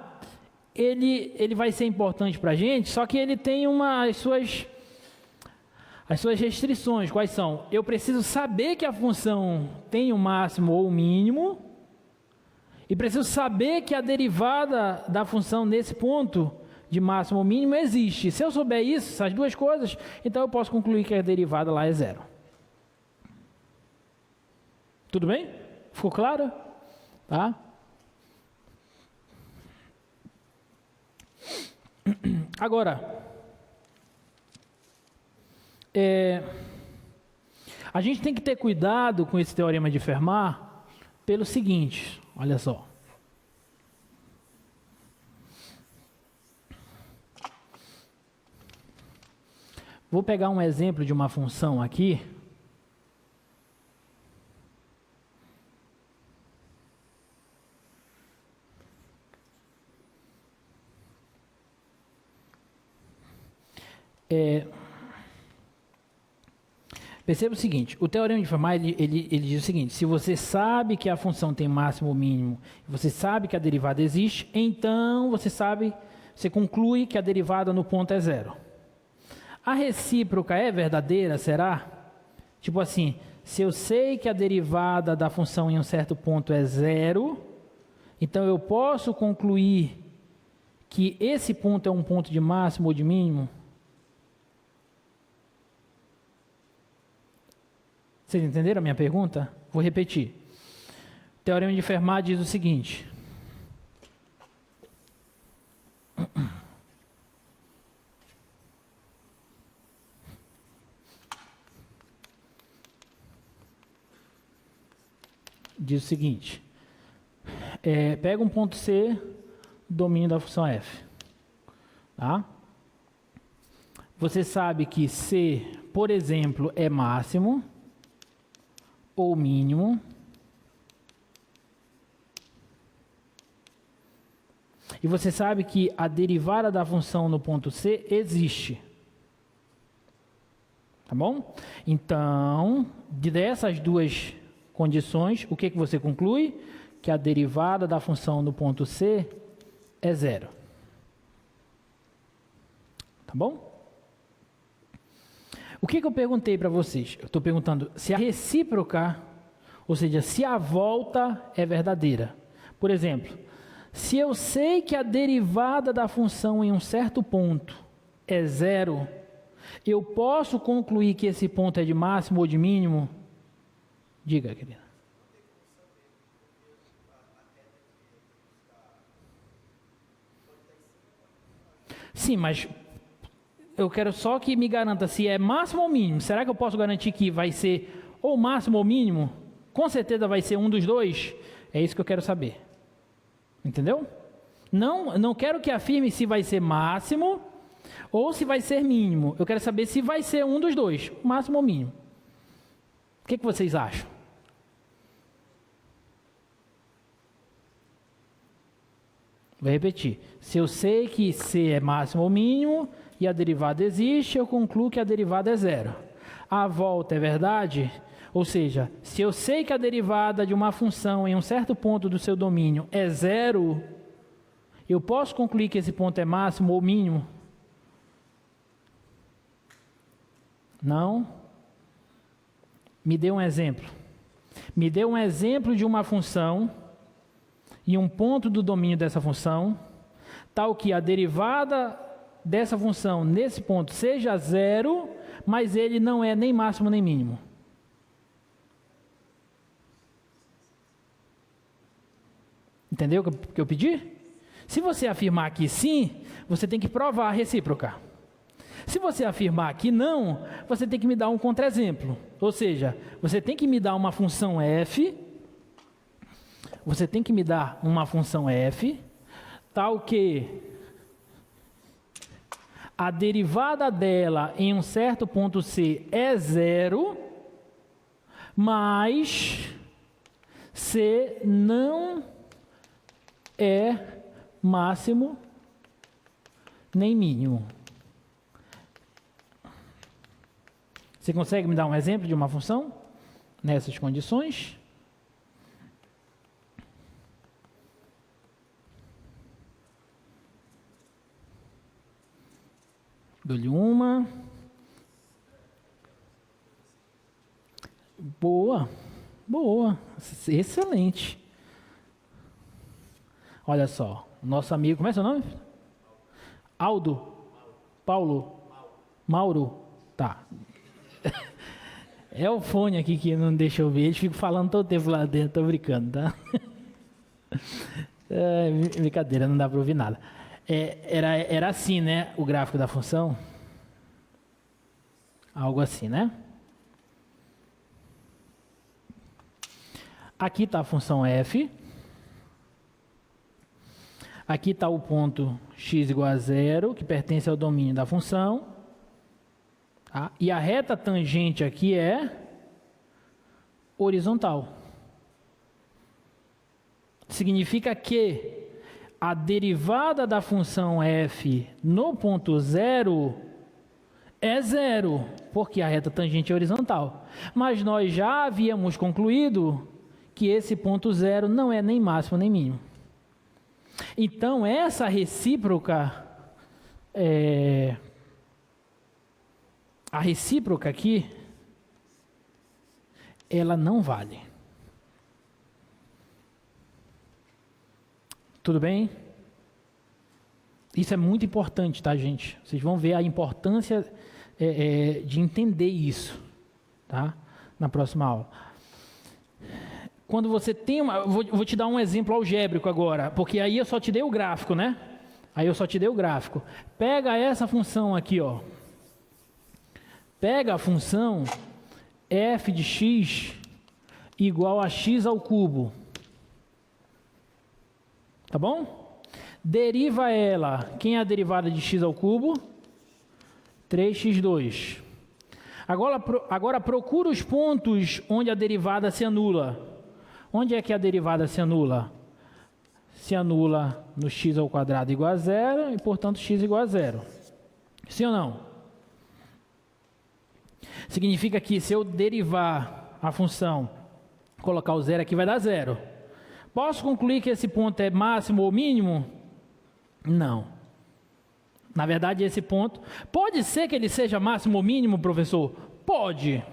ele vai ser importante para a gente, só que ele tem as suas restrições. Quais são? Eu preciso saber que a função tem um máximo ou um mínimo, e preciso saber que a derivada da função nesse ponto de máximo ou mínimo existe. Se eu souber isso, essas duas coisas, então eu posso concluir que a derivada lá é zero. Tudo bem? Ficou claro? Tá? Agora, a gente tem que ter cuidado com esse teorema de Fermat pelo seguinte, olha só. Vou pegar um exemplo de uma função aqui. Perceba o seguinte, o teorema de Fermat ele diz o seguinte: se você sabe que a função tem máximo ou mínimo, você sabe que a derivada existe, então você conclui que a derivada no ponto é zero. A recíproca é verdadeira, será? Tipo assim, se eu sei que a derivada da função em um certo ponto é zero, então eu posso concluir que esse ponto é um ponto de máximo ou de mínimo? Vocês entenderam a minha pergunta? Vou repetir. O teorema de Fermat diz o seguinte. Diz o seguinte. Pega um ponto C, domínio da função f. Tá? Você sabe que C, por exemplo, é máximo ou mínimo, e você sabe que a derivada da função no ponto C existe, tá bom? Então, dessas duas condições, o que você conclui? Que a derivada da função no ponto C é zero, tá bom? O que eu perguntei para vocês? Eu estou perguntando se a recíproca, ou seja, se a volta é verdadeira. Por exemplo, se eu sei que a derivada da função em um certo ponto é zero, eu posso concluir que esse ponto é de máximo ou de mínimo? Diga, querida. Sim, mas eu quero só que me garanta se é máximo ou mínimo. Será que eu posso garantir que vai ser ou máximo ou mínimo? Com certeza vai ser um dos dois. É isso que eu quero saber. Entendeu? Não quero que afirme se vai ser máximo ou se vai ser mínimo. Eu quero saber se vai ser um dos dois, máximo ou mínimo. O que vocês acham? Vou repetir. Se eu sei que C é máximo ou mínimo e a derivada existe, eu concluo que a derivada é zero. A volta é verdade? Ou seja, se eu sei que a derivada de uma função em um certo ponto do seu domínio é zero, eu posso concluir que esse ponto é máximo ou mínimo? Não? Me dê um exemplo. Me dê um exemplo de uma função e um ponto do domínio dessa função, tal que a derivada dessa função nesse ponto seja zero, mas ele não é nem máximo nem mínimo. Entendeu o que eu pedi? Se você afirmar que sim, você tem que provar a recíproca. Se você afirmar que não, você tem que me dar um contra-exemplo. Ou seja, você tem que me dar uma função f, tal que a derivada dela em um certo ponto C é zero, mas C não é máximo nem mínimo. Você consegue me dar um exemplo de uma função nessas condições? Dou-lhe uma. Boa, boa, excelente. Olha só, nosso amigo, como é seu nome? Aldo? Paulo? Mauro? Tá. É o fone aqui que não deixa eu ver, eles ficam falando todo tempo lá dentro, tô brincando, tá? É, brincadeira, não dá para ouvir nada. Era assim, né, o gráfico da função? Algo assim, né? Aqui está a função f. Aqui está o ponto x igual a zero, que pertence ao domínio da função. Tá? E a reta tangente aqui é horizontal. Significa que a derivada da função f no ponto zero é zero, porque a reta tangente é horizontal. Mas nós já havíamos concluído que esse ponto zero não é nem máximo nem mínimo. Então, essa recíproca, a recíproca aqui, ela não vale. Tudo bem? Isso é muito importante, tá, gente? Vocês vão ver a importância de entender isso, tá? Na próxima aula. Quando você tem uma... Vou te dar um exemplo algébrico agora, porque aí eu só te dei o gráfico, né? Aí eu só te dei o gráfico. Pega essa função aqui, ó. Pega a função f de x igual a x ao cubo. Tá bom? Deriva ela. Quem é a derivada de x ao cubo? 3x2. Agora procura os pontos onde a derivada se anula. Onde é que a derivada se anula? Se anula no x ao quadrado igual a zero e, portanto, x igual a zero. Sim ou não? Significa que se eu derivar a função, colocar o zero aqui, vai dar zero. Posso concluir que esse ponto é máximo ou mínimo? Não. Na verdade, esse ponto, pode ser que ele seja máximo ou mínimo, professor? Pode.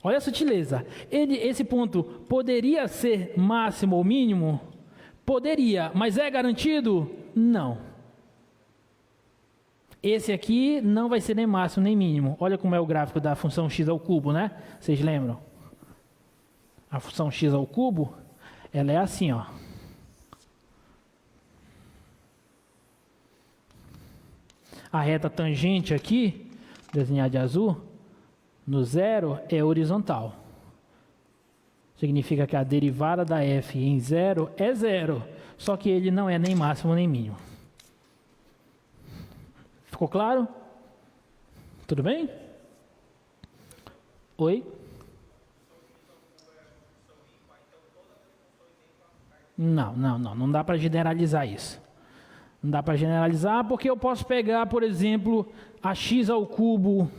Olha a sutileza. Esse ponto poderia ser máximo ou mínimo? Poderia, mas é garantido? Não. Esse aqui não vai ser nem máximo nem mínimo. Olha como é o gráfico da função x ao cubo, né? Vocês lembram? A função x ao cubo, ela é assim, ó. A reta tangente aqui, desenhada de azul, no zero é horizontal. Significa que a derivada da f em zero é zero, só que ele não é nem máximo nem mínimo. Ficou claro? Tudo bem? Oi? Não dá para generalizar isso. Não dá para generalizar porque eu posso pegar, por exemplo, a x ao cubo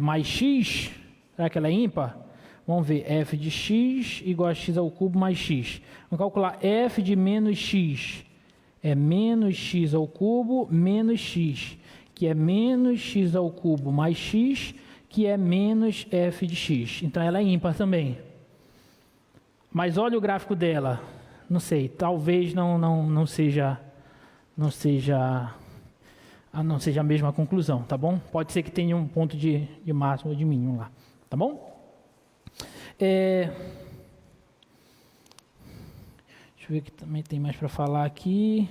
mais x, será que ela é ímpar? Vamos ver, f de x igual a x ao cubo mais x. Vamos calcular f de menos x, é menos x ao cubo menos x, que é menos x ao cubo mais x, que é menos f de x. Então ela é ímpar também. Mas olha o gráfico dela, não sei, talvez não seja a mesma conclusão, tá bom? Pode ser que tenha um ponto de máximo ou de mínimo lá, tá bom? Deixa eu ver que também tem mais para falar aqui.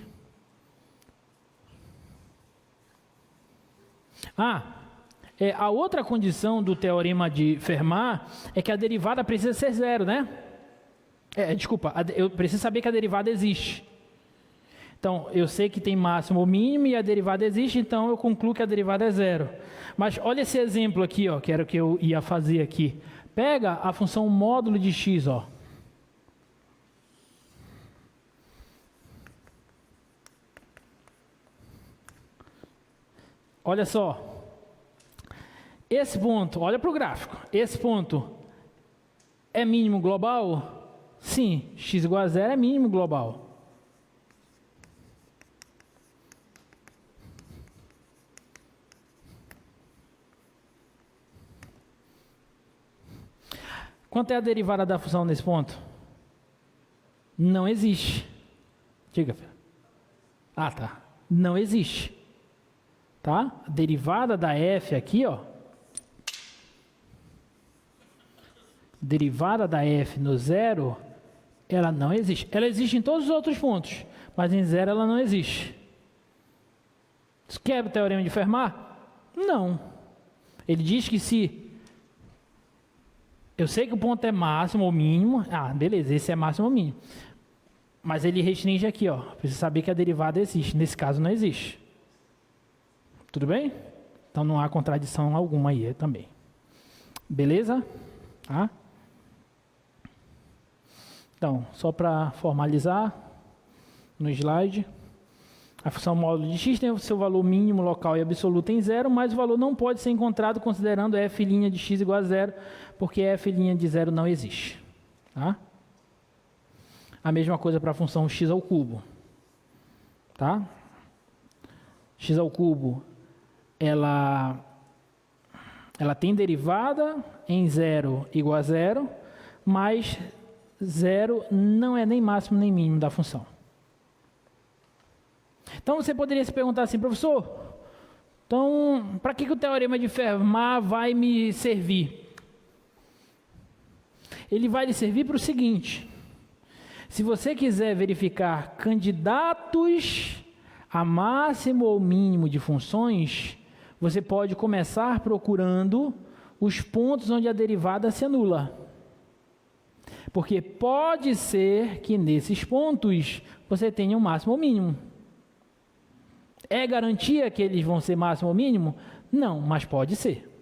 A outra condição do teorema de Fermat é que a derivada precisa ser zero, né? Eu preciso saber que a derivada existe. Então, eu sei que tem máximo ou mínimo e a derivada existe, então eu concluo que a derivada é zero. Mas olha esse exemplo aqui, ó, que era o que eu ia fazer aqui. Pega a função módulo de x, ó. Olha só. Esse ponto, olha para o gráfico. Esse ponto é mínimo global? Sim, x igual a zero é mínimo global. Quanto é a derivada da função nesse ponto? Não existe. Diga, filho. Tá. Não existe. Tá? A derivada da f aqui, ó. Derivada da f no zero, ela não existe. Ela existe em todos os outros pontos, mas em zero ela não existe. Isso quebra o teorema de Fermat? Não. Ele diz que se eu sei que o ponto é máximo ou mínimo, beleza, esse é máximo ou mínimo. Mas ele restringe aqui, ó. Precisa saber que a derivada existe. Nesse caso não existe. Tudo bem? Então não há contradição alguma aí também. Beleza? Tá? Então, só para formalizar no slide, a função módulo de x tem o seu valor mínimo local e absoluto em zero, mas o valor não pode ser encontrado considerando f' de x igual a zero, porque f' de zero não existe. Tá? A mesma coisa para a função x ao cubo. Tá? X ao cubo, ela tem derivada em zero igual a zero, mas zero não é nem máximo nem mínimo da função. Então você poderia se perguntar assim, professor, então para que o teorema de Fermat vai me servir? Ele vai lhe servir para o seguinte: se você quiser verificar candidatos a máximo ou mínimo de funções, você pode começar procurando os pontos onde a derivada se anula. Porque pode ser que nesses pontos você tenha um máximo ou mínimo. É garantia que eles vão ser máximo ou mínimo? Não, mas pode ser.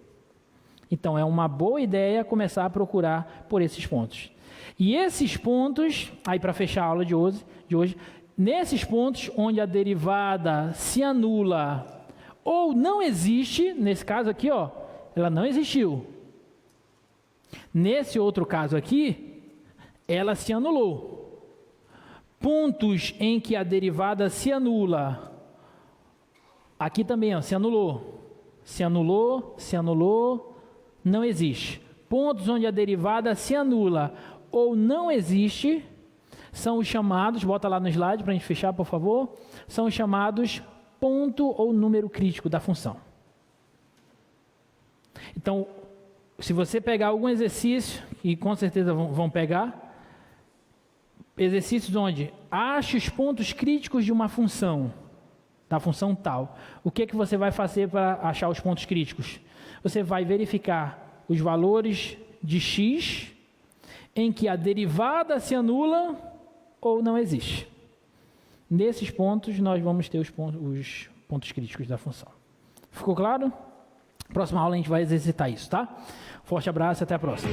Então é uma boa ideia começar a procurar por esses pontos. E esses pontos, aí para fechar a aula de hoje, nesses pontos onde a derivada se anula ou não existe, nesse caso aqui, ó, ela não existiu. Nesse outro caso aqui, ela se anulou. Pontos em que a derivada se anula. Aqui também, ó, se anulou. Se anulou, se anulou, não existe. Pontos onde a derivada se anula ou não existe são os chamados, bota lá no slide para a gente fechar, por favor, são os chamados ponto ou número crítico da função. Então, se você pegar algum exercício, e com certeza vão pegar, exercícios onde ache os pontos críticos de uma função, da função tal. O que é que você vai fazer para achar os pontos críticos? Você vai verificar os valores de x em que a derivada se anula ou não existe. Nesses pontos, nós vamos ter os pontos críticos da função. Ficou claro? Próxima aula a gente vai exercitar isso, tá? Forte abraço e até a próxima.